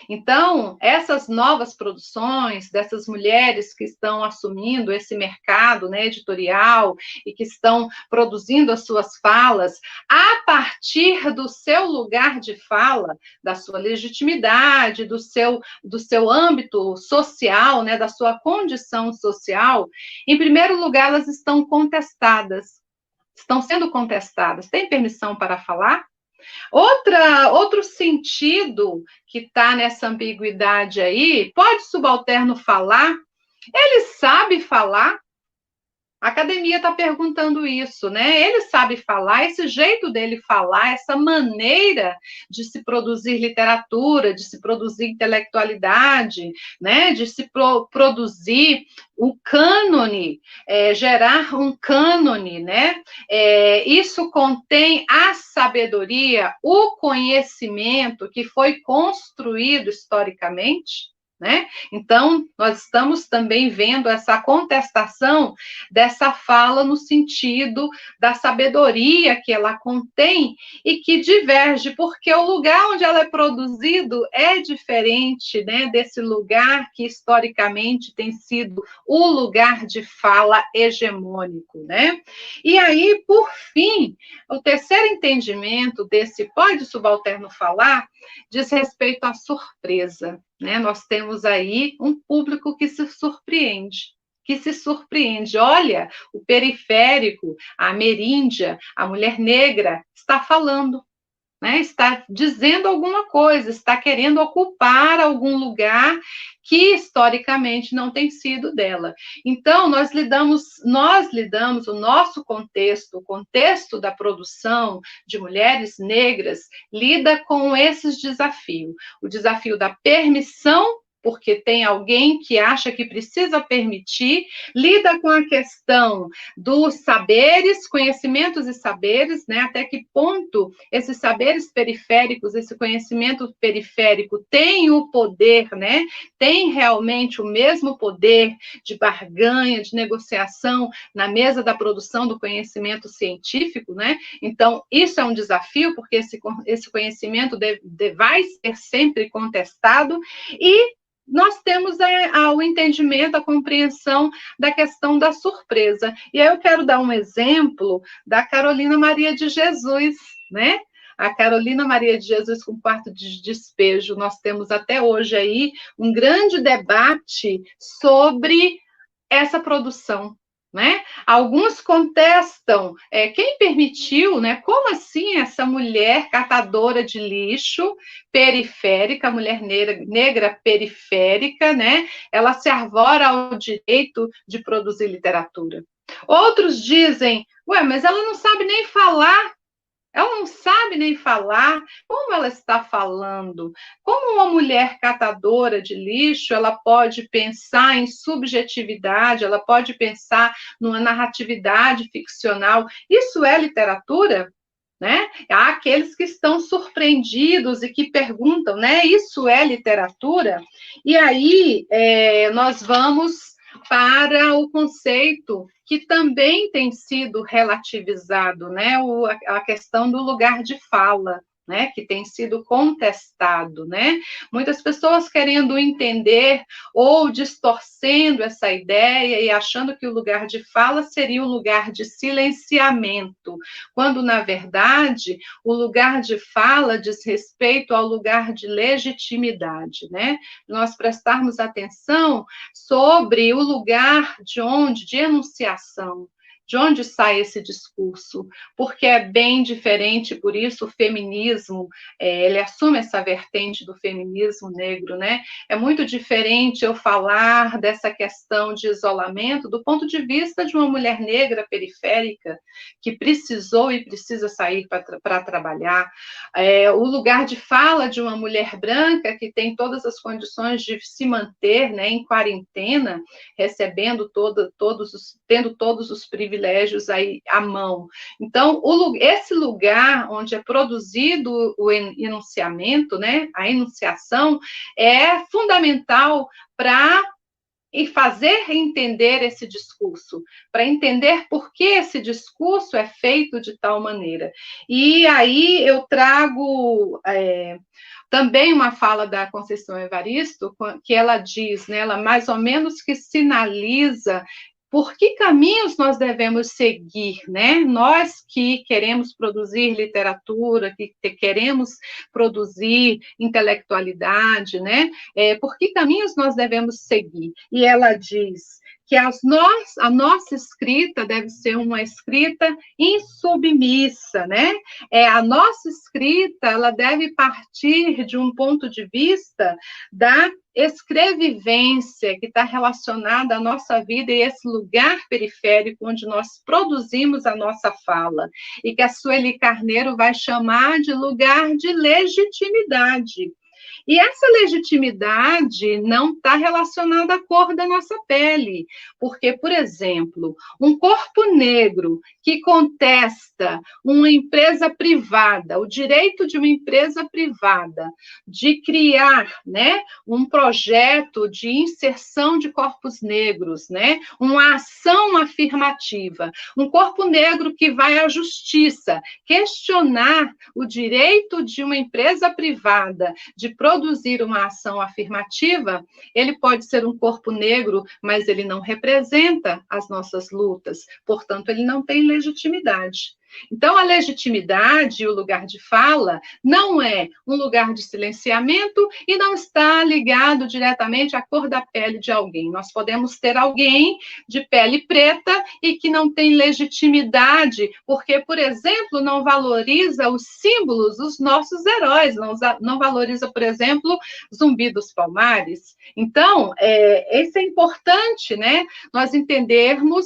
Então, essas novas produções dessas mulheres que estão assumindo esse mercado, né, editorial, e que estão produzindo as suas falas a partir do seu lugar de fala, da sua legitimidade, do seu âmbito social, né, da sua condição social, em primeiro lugar, elas estão sendo contestadas. Tem permissão para falar? Outro sentido que está nessa ambiguidade aí, pode o subalterno falar? Ele sabe falar? A academia está perguntando isso, né? Ele sabe falar, esse jeito dele falar, essa maneira de se produzir literatura, de se produzir intelectualidade, né? De se produzir um cânone, gerar um cânone, né? Isso contém a sabedoria, o conhecimento que foi construído historicamente, né? Então, nós estamos também vendo essa contestação dessa fala no sentido da sabedoria que ela contém e que diverge, porque o lugar onde ela é produzido é diferente, né, desse lugar que historicamente tem sido o lugar de fala hegemônico, né? E aí, por fim, o terceiro entendimento desse pode subalterno falar diz respeito à surpresa, né? Nós temos aí um público que se surpreende. Olha, o periférico, a ameríndia, a mulher negra está falando, né? Está dizendo alguma coisa, está querendo ocupar algum lugar que historicamente não tem sido dela. Então, nós lidamos o nosso contexto, o contexto da produção de mulheres negras, lida com esses desafios. O desafio da permissão porque tem alguém que acha que precisa permitir, lida com a questão dos saberes, conhecimentos e saberes, né? Até que ponto esses saberes periféricos, esse conhecimento periférico tem o poder, né? Tem realmente o mesmo poder de barganha, de negociação na mesa da produção do conhecimento científico, né? Então, isso é um desafio, porque esse conhecimento vai ser sempre contestado, e nós temos o entendimento, a compreensão da questão da surpresa. E aí eu quero dar um exemplo da Carolina Maria de Jesus, né? A Carolina Maria de Jesus com quarto de despejo. Nós temos até hoje aí um grande debate sobre essa produção, né? Alguns contestam quem permitiu, né? Como assim essa mulher catadora de lixo periférica, mulher negra periférica, né? Ela se arvora ao direito de produzir literatura. Outros dizem, ué, mas ela não sabe nem falar. Ela não sabe nem falar. Como ela está falando? Como uma mulher catadora de lixo, ela pode pensar em subjetividade, ela pode pensar numa narratividade ficcional? Isso é literatura? Né? Há aqueles que estão surpreendidos e que perguntam, né? Isso é literatura? E aí nós vamos para o conceito que também tem sido relativizado, né? A questão do lugar de fala, né, que tem sido contestado, né? Muitas pessoas querendo entender ou distorcendo essa ideia e achando que o lugar de fala seria o lugar de silenciamento, quando, na verdade, o lugar de fala diz respeito ao lugar de legitimidade, né? Nós prestarmos atenção sobre o lugar de enunciação, de onde sai esse discurso, porque é bem diferente, por isso o feminismo, ele assume essa vertente do feminismo negro, né? É muito diferente eu falar dessa questão de isolamento do ponto de vista de uma mulher negra periférica que precisou e precisa sair para trabalhar, o lugar de fala de uma mulher branca que tem todas as condições de se manter, né, em quarentena, recebendo tendo todos os privilégios aí à mão. Então, esse lugar onde é produzido o enunciamento, né, a enunciação, é fundamental para fazer entender esse discurso, para entender por que esse discurso é feito de tal maneira. E aí eu trago também uma fala da Conceição Evaristo, que ela diz, né, ela mais ou menos que sinaliza por que caminhos nós devemos seguir, né? Nós que queremos produzir literatura, que queremos produzir intelectualidade, né? Por que caminhos nós devemos seguir? E ela diz que a nossa escrita deve ser uma escrita insubmissa, né? A nossa escrita, ela deve partir de um ponto de vista da escrevivência, que está relacionada à nossa vida e esse lugar periférico onde nós produzimos a nossa fala, e que a Sueli Carneiro vai chamar de lugar de legitimidade. E essa legitimidade não está relacionada à cor da nossa pele, porque, por exemplo, um corpo negro que contesta uma empresa privada, o direito de uma empresa privada de criar, né, um projeto de inserção de corpos negros, né, uma ação afirmativa, um corpo negro que vai à justiça questionar o direito de uma empresa privada de produzir uma ação afirmativa, ele pode ser um corpo negro, mas ele não representa as nossas lutas, portanto, ele não tem legitimidade. Então, a legitimidade e o lugar de fala não é um lugar de silenciamento e não está ligado diretamente à cor da pele de alguém. Nós podemos ter alguém de pele preta e que não tem legitimidade, porque, por exemplo, não valoriza os símbolos dos nossos heróis, não valoriza, por exemplo, Zumbi dos Palmares. Então, isso é importante, né? Nós entendermos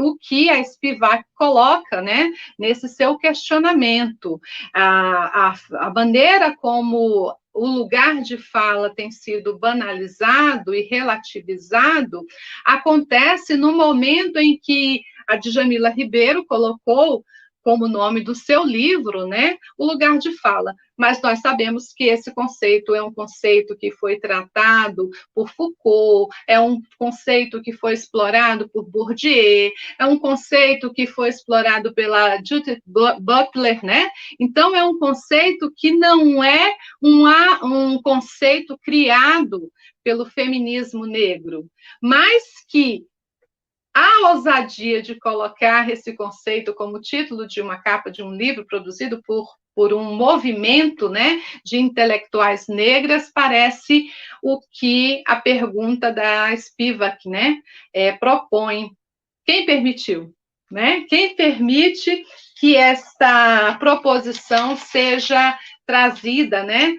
o que a Spivak coloca, né, nesse seu questionamento. A bandeira como o lugar de fala tem sido banalizado e relativizado, acontece no momento em que a Djamila Ribeiro colocou como nome do seu livro, né, o lugar de fala. Mas nós sabemos que esse conceito é um conceito que foi tratado por Foucault, é um conceito que foi explorado por Bourdieu, é um conceito que foi explorado pela Judith Butler, né? Então, é um conceito que não é um conceito criado pelo feminismo negro, mas que a ousadia de colocar esse conceito como título de uma capa de um livro produzido por um movimento, né, de intelectuais negras, parece o que a pergunta da Spivak, né, propõe. Quem permitiu? Né? Quem permite que esta proposição seja trazida, né,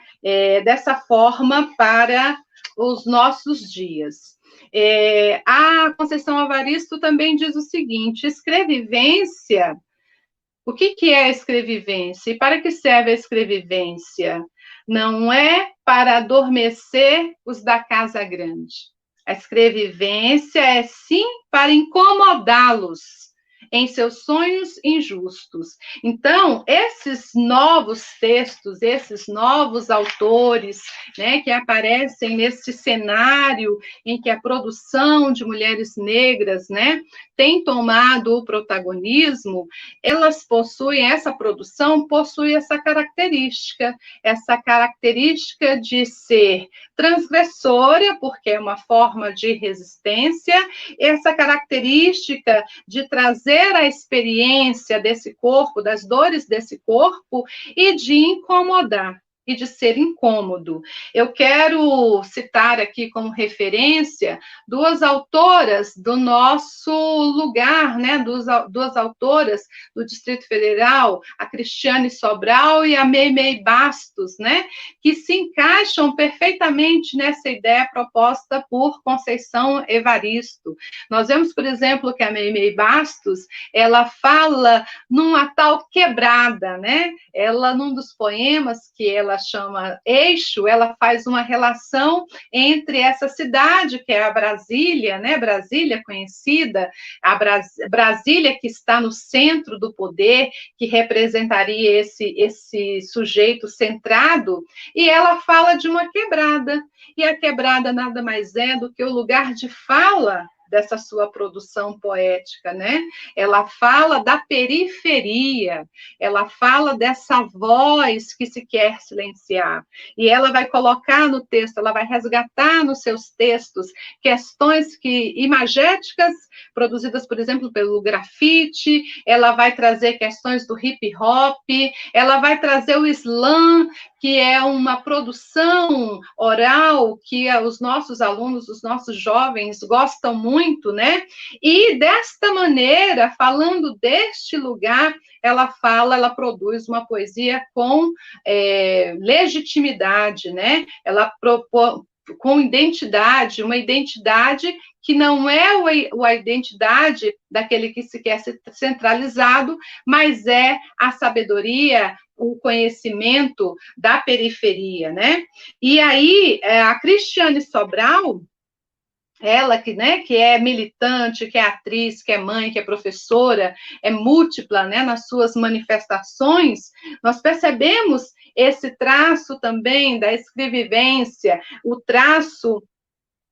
dessa forma para os nossos dias? A Conceição Evaristo também diz o seguinte: escrevivência, o que é a escrevivência? E para que serve a escrevivência? Não é para adormecer os da casa grande. A escrevivência é sim para incomodá-los em seus sonhos injustos. Então, esses novos textos, esses novos autores, né, que aparecem nesse cenário em que a produção de mulheres negras, né, tem tomado o protagonismo, essa produção possui essa característica de ser transgressora, porque é uma forma de resistência, essa característica de trazer a experiência desse corpo, das dores desse corpo, e de incomodar, e de ser incômodo. Eu quero citar aqui como referência duas autoras do nosso lugar, né? Duas autoras do Distrito Federal, a Cristiane Sobral e a Meimei Bastos, né? Que se encaixam perfeitamente nessa ideia proposta por Conceição Evaristo. Nós vemos, por exemplo, que a Meimei Bastos, ela fala numa tal quebrada, né? Ela, num dos poemas que ela chama Eixo, ela faz uma relação entre essa cidade, que é a Brasília, né? Brasília conhecida, a Brasília que está no centro do poder, que representaria esse sujeito centrado, e ela fala de uma quebrada. E a quebrada nada mais é do que o lugar de fala dessa sua produção poética, né? Ela fala da periferia, ela fala dessa voz que se quer silenciar, e ela vai colocar no texto, ela vai resgatar nos seus textos questões imagéticas, produzidas, por exemplo, pelo grafite, ela vai trazer questões do hip hop, ela vai trazer o slam, que é uma produção oral que os nossos alunos, os nossos jovens gostam muito, né? E desta maneira, falando deste lugar, ela produz uma poesia com legitimidade, né? Ela propõe com identidade, uma identidade que não é a identidade daquele que se quer ser centralizado, mas é a sabedoria, o conhecimento da periferia, né? E aí, a Cristiane Sobral, ela que é militante, que é atriz, que é mãe, que é professora, é múltipla, né, nas suas manifestações, nós percebemos esse traço também da escrevivência, o traço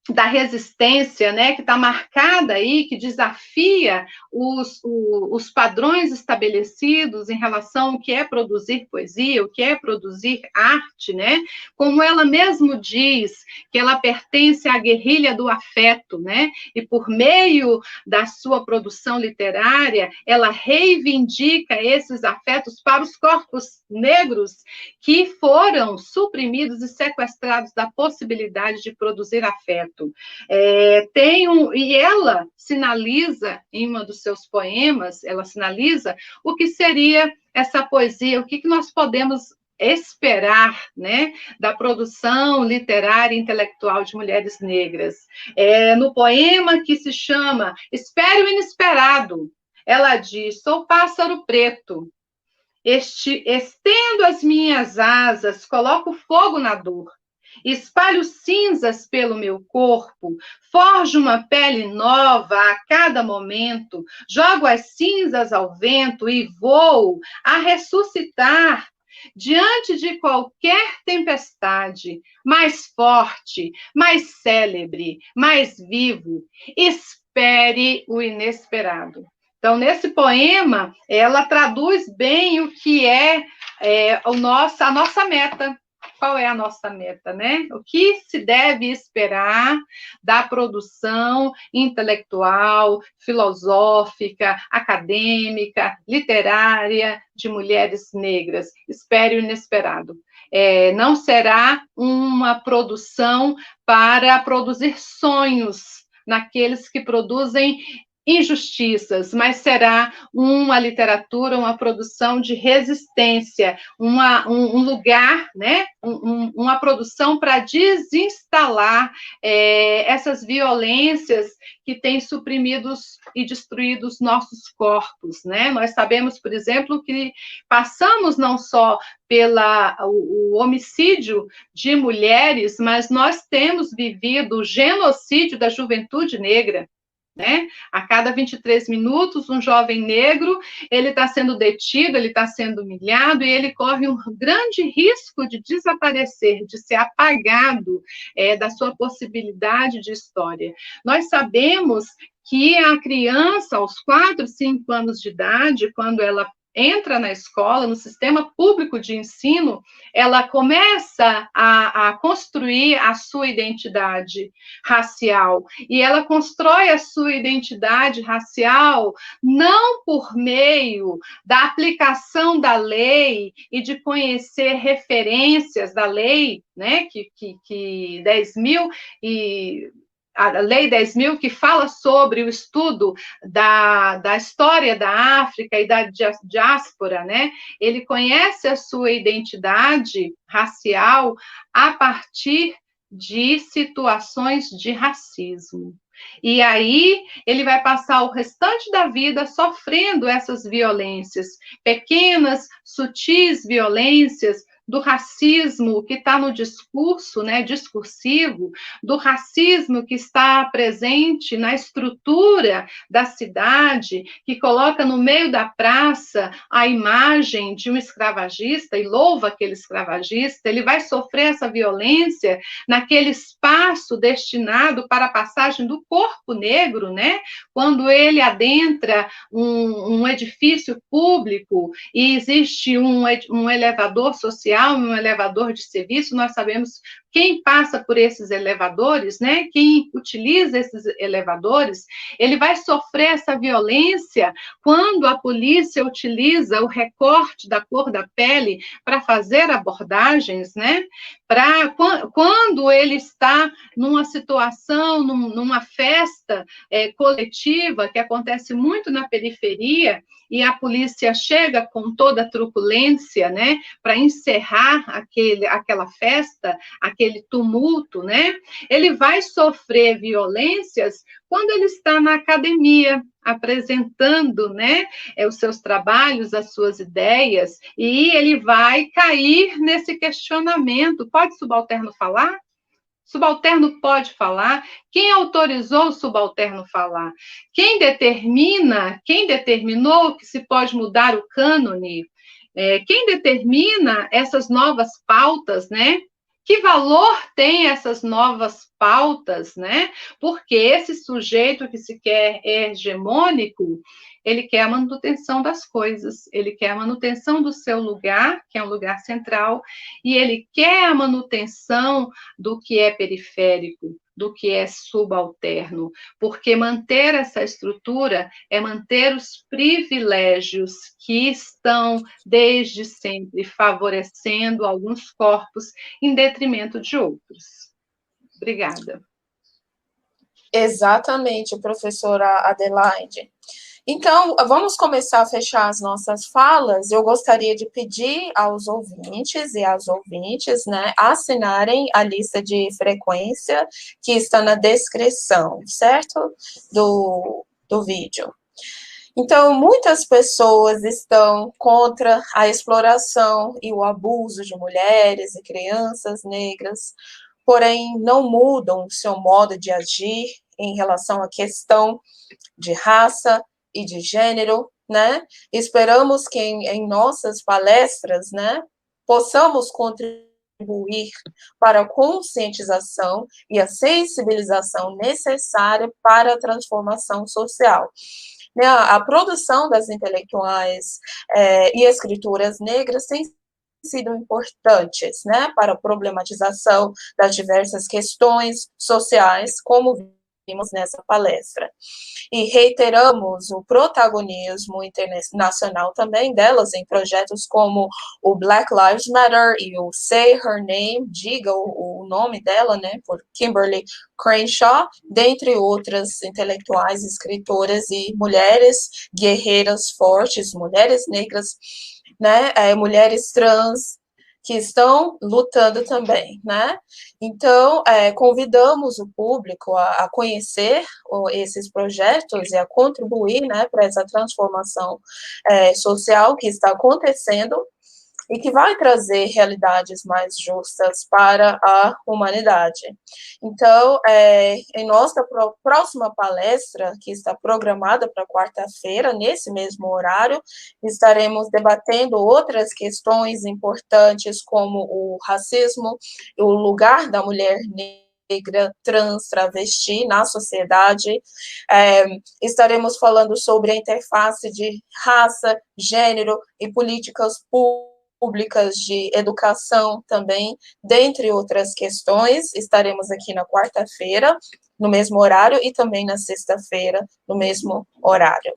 da resistência, né, que está marcada aí, que desafia os padrões estabelecidos em relação ao que é produzir poesia, o que é produzir arte, né, como ela mesmo diz, que ela pertence à guerrilha do afeto, né, e por meio da sua produção literária, ela reivindica esses afetos para os corpos negros que foram suprimidos e sequestrados da possibilidade de produzir afeto. E ela sinaliza, em um dos seus poemas, ela sinaliza o que seria essa poesia, o que nós podemos esperar, né, da produção literária e intelectual de mulheres negras. No poema que se chama Espere o Inesperado, ela diz: sou pássaro preto, Estendo as minhas asas, coloco fogo na dor. Espalho cinzas pelo meu corpo, forjo uma pele nova a cada momento, jogo as cinzas ao vento e vou a ressuscitar diante de qualquer tempestade, mais forte, mais célebre, mais vivo. Espere o inesperado. Então, nesse poema, ela traduz bem o que é, a nossa meta. Qual é a nossa meta, né? O que se deve esperar da produção intelectual, filosófica, acadêmica, literária de mulheres negras? Espere o inesperado. Não será uma produção para produzir sonhos naqueles que produzem injustiças, mas será uma literatura, uma produção de resistência, um lugar, né? Uma produção para desinstalar essas violências que têm suprimido e destruído os nossos corpos, né? Nós sabemos, por exemplo, que passamos não só pelo homicídio de mulheres, mas nós temos vivido o genocídio da juventude negra. Né? A cada 23 minutos, um jovem negro, ele está sendo detido, ele está sendo humilhado e ele corre um grande risco de desaparecer, de ser apagado da sua possibilidade de história. Nós sabemos que a criança, aos 4, 5 anos de idade, quando ela entra na escola, no sistema público de ensino, ela começa a construir a sua identidade racial. E ela constrói a sua identidade racial não por meio da aplicação da lei e de conhecer referências da lei, né, que 10.000 e... a Lei 10.000, que fala sobre o estudo da história da África e da diáspora, né? Ele conhece a sua identidade racial a partir de situações de racismo. E aí ele vai passar o restante da vida sofrendo essas violências, pequenas, sutis violências, do racismo que está no discurso, né, discursivo, do racismo que está presente na estrutura da cidade, que coloca no meio da praça a imagem de um escravagista e louva aquele escravagista. Ele vai sofrer essa violência naquele espaço destinado para a passagem do corpo negro, né, quando ele adentra um edifício público e existe um elevador social, um elevador de serviço, nós sabemos quem passa por esses elevadores, né? Quem utiliza esses elevadores, ele vai sofrer essa violência quando a polícia utiliza o recorte da cor da pele para fazer abordagens, né? Quando ele está numa situação, numa festa coletiva, que acontece muito na periferia, e a polícia chega com toda a truculência, né, para encerrar aquela festa, aquele tumulto, né, ele vai sofrer violências quando ele está na academia, apresentando, né, os seus trabalhos, as suas ideias, e ele vai cair nesse questionamento. Pode subalterno falar? Subalterno pode falar? Quem autorizou o subalterno falar? Quem determinou que se pode mudar o cânone? Quem determina essas novas pautas, né? Que valor tem essas novas pautas, né? Porque esse sujeito que se quer hegemônico, ele quer a manutenção das coisas, ele quer a manutenção do seu lugar, que é um lugar central, e ele quer a manutenção do que é periférico, do que é subalterno, porque manter essa estrutura é manter os privilégios que estão, desde sempre, favorecendo alguns corpos em detrimento de outros. Obrigada. Exatamente, professora Adelaide. Então, vamos começar a fechar as nossas falas. Eu gostaria de pedir aos ouvintes e às ouvintes, né, assinarem a lista de frequência que está na descrição, certo? Do vídeo. Então, muitas pessoas estão contra a exploração e o abuso de mulheres e crianças negras, porém não mudam seu modo de agir em relação à questão de raça e de gênero, né? Esperamos que em nossas palestras, né, possamos contribuir para a conscientização e a sensibilização necessária para a transformação social. A produção das intelectuais e escrituras negras tem sido importantes, né, para a problematização das diversas questões sociais, como vimos nessa palestra. E reiteramos o protagonismo internacional também delas em projetos como o Black Lives Matter e o Say Her Name, diga o nome dela, né, por Kimberly Crenshaw, dentre outras intelectuais, escritoras e mulheres guerreiras fortes, mulheres negras, né, mulheres trans, que estão lutando também, né? Então, convidamos o público a conhecer esses projetos e a contribuir, né, para essa transformação social que está acontecendo e que vai trazer realidades mais justas para a humanidade. Então, em nossa próxima palestra, que está programada para quarta-feira, nesse mesmo horário, estaremos debatendo outras questões importantes, como o racismo, o lugar da mulher negra, trans, travesti na sociedade. Estaremos falando sobre a interface de raça, gênero e políticas públicas de educação também, dentre outras questões. Estaremos aqui na quarta-feira, no mesmo horário, e também na sexta-feira, no mesmo horário.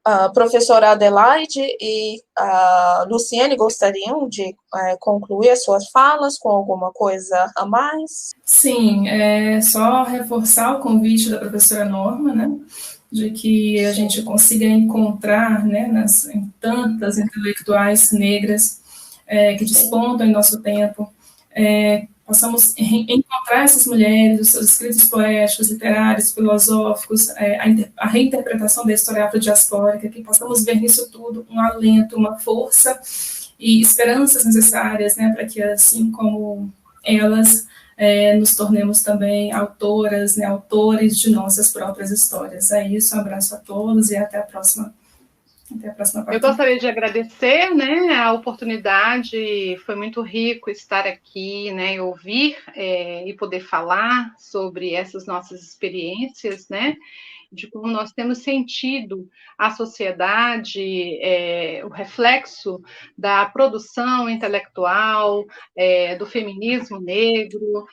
A professora Adelaide e a Luciene gostariam de concluir as suas falas com alguma coisa a mais? Sim, só reforçar o convite da professora Norma, né, de que a gente consiga encontrar, né, em tantas intelectuais negras que despontam em nosso tempo, possamos encontrar essas mulheres, os seus escritos poéticos, literários, filosóficos, a reinterpretação da história afrodiaspórica, que possamos ver nisso tudo um alento, uma força e esperanças necessárias, né, para que, assim como elas, nos tornemos também autoras, né, autores de nossas próprias histórias. É isso, um abraço a todos e até a próxima. Eu gostaria de agradecer, né, a oportunidade, foi muito rico estar aqui, né, ouvir e poder falar sobre essas nossas experiências, né, de como nós temos sentido a sociedade, o reflexo da produção intelectual, do feminismo negro,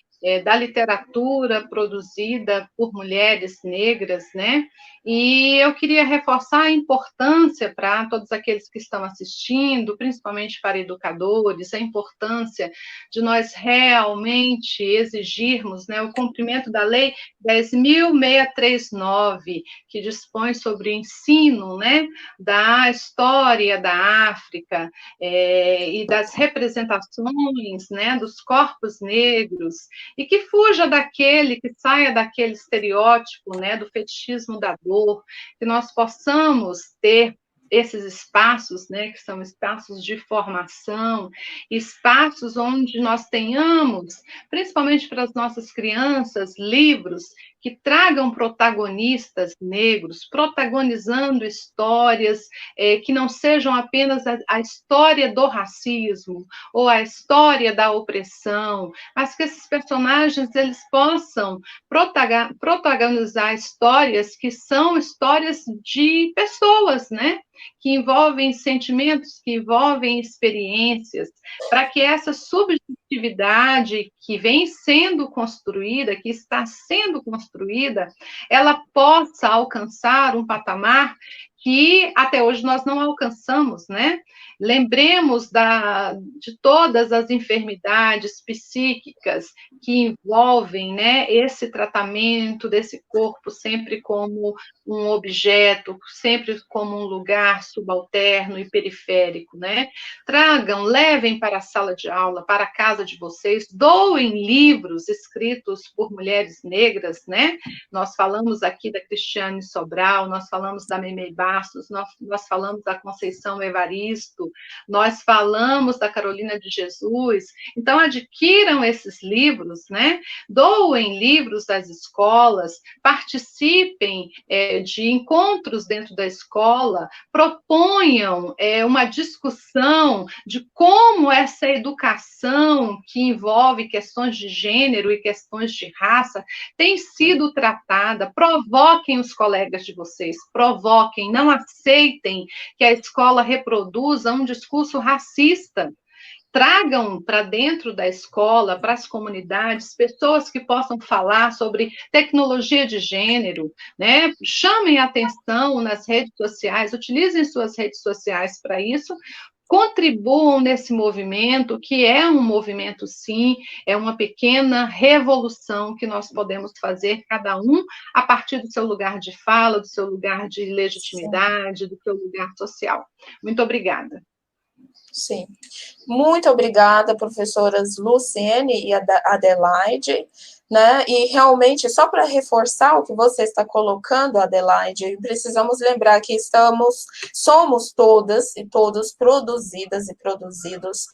da literatura produzida por mulheres negras, né? E eu queria reforçar a importância para todos aqueles que estão assistindo, principalmente para educadores, a importância de nós realmente exigirmos, né, o cumprimento da Lei 10.639, que dispõe sobre o ensino, né, da história da África e das representações, né, dos corpos negros, e que fuja daquele, que saia daquele estereótipo, né, do fetichismo da dor, que nós possamos ter esses espaços, né, que são espaços de formação, espaços onde nós tenhamos, principalmente para as nossas crianças, livros que tragam protagonistas negros, protagonizando histórias que não sejam apenas a história do racismo ou a história da opressão, mas que esses personagens eles possam protagonizar histórias que são histórias de pessoas, né? Que envolvem sentimentos, que envolvem experiências, para que essa subjetividade que vem sendo construída, que está sendo construída, ela possa alcançar um patamar que até hoje nós não alcançamos, né? Lembremos de todas as enfermidades psíquicas que envolvem, né, esse tratamento desse corpo sempre como um objeto, sempre como um lugar subalterno e periférico, né? Tragam, levem para a sala de aula, para a casa de vocês, doem livros escritos por mulheres negras, né? Nós falamos aqui da Cristiane Sobral, nós falamos da Memei Bastos, nós falamos da Conceição Evaristo, nós falamos da Carolina de Jesus. Então, adquiram esses livros, né? Doem livros das escolas, participem de encontros dentro da escola, proponham uma discussão de como essa educação que envolve questões de gênero e questões de raça tem sido tratada. Provoquem os colegas de vocês, provoquem, não aceitem que a escola reproduza um discurso racista. Tragam para dentro da escola, para as comunidades, pessoas que possam falar sobre tecnologia de gênero, né? Chamem a atenção nas redes sociais, utilizem suas redes sociais para isso, contribuam nesse movimento, que é um movimento, sim, é uma pequena revolução que nós podemos fazer, cada um, a partir do seu lugar de fala, do seu lugar de legitimidade, do seu lugar social. Muito obrigada. Sim. Muito obrigada, professoras Luciene e Adelaide, né? E realmente, só para reforçar o que você está colocando, Adelaide, precisamos lembrar que somos todas e todos produzidas e produzidos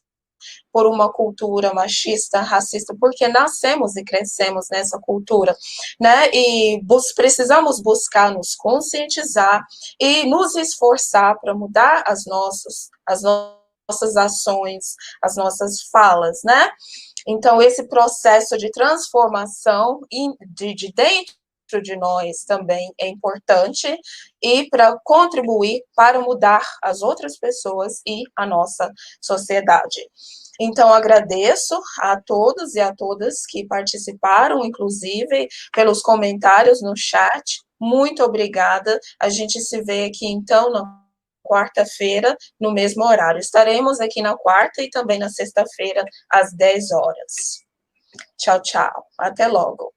por uma cultura machista, racista, porque nascemos e crescemos nessa cultura, né? E precisamos buscar nos conscientizar e nos esforçar para mudar as nossas ações, as nossas falas, né? Então, esse processo de transformação de dentro de nós também é importante e para contribuir para mudar as outras pessoas e a nossa sociedade. Então, agradeço a todos e a todas que participaram, inclusive pelos comentários no chat. Muito obrigada. A gente se vê aqui, então, na quarta-feira, no mesmo horário. Estaremos aqui na quarta e também na sexta-feira, às 10 horas. Tchau, tchau. Até logo.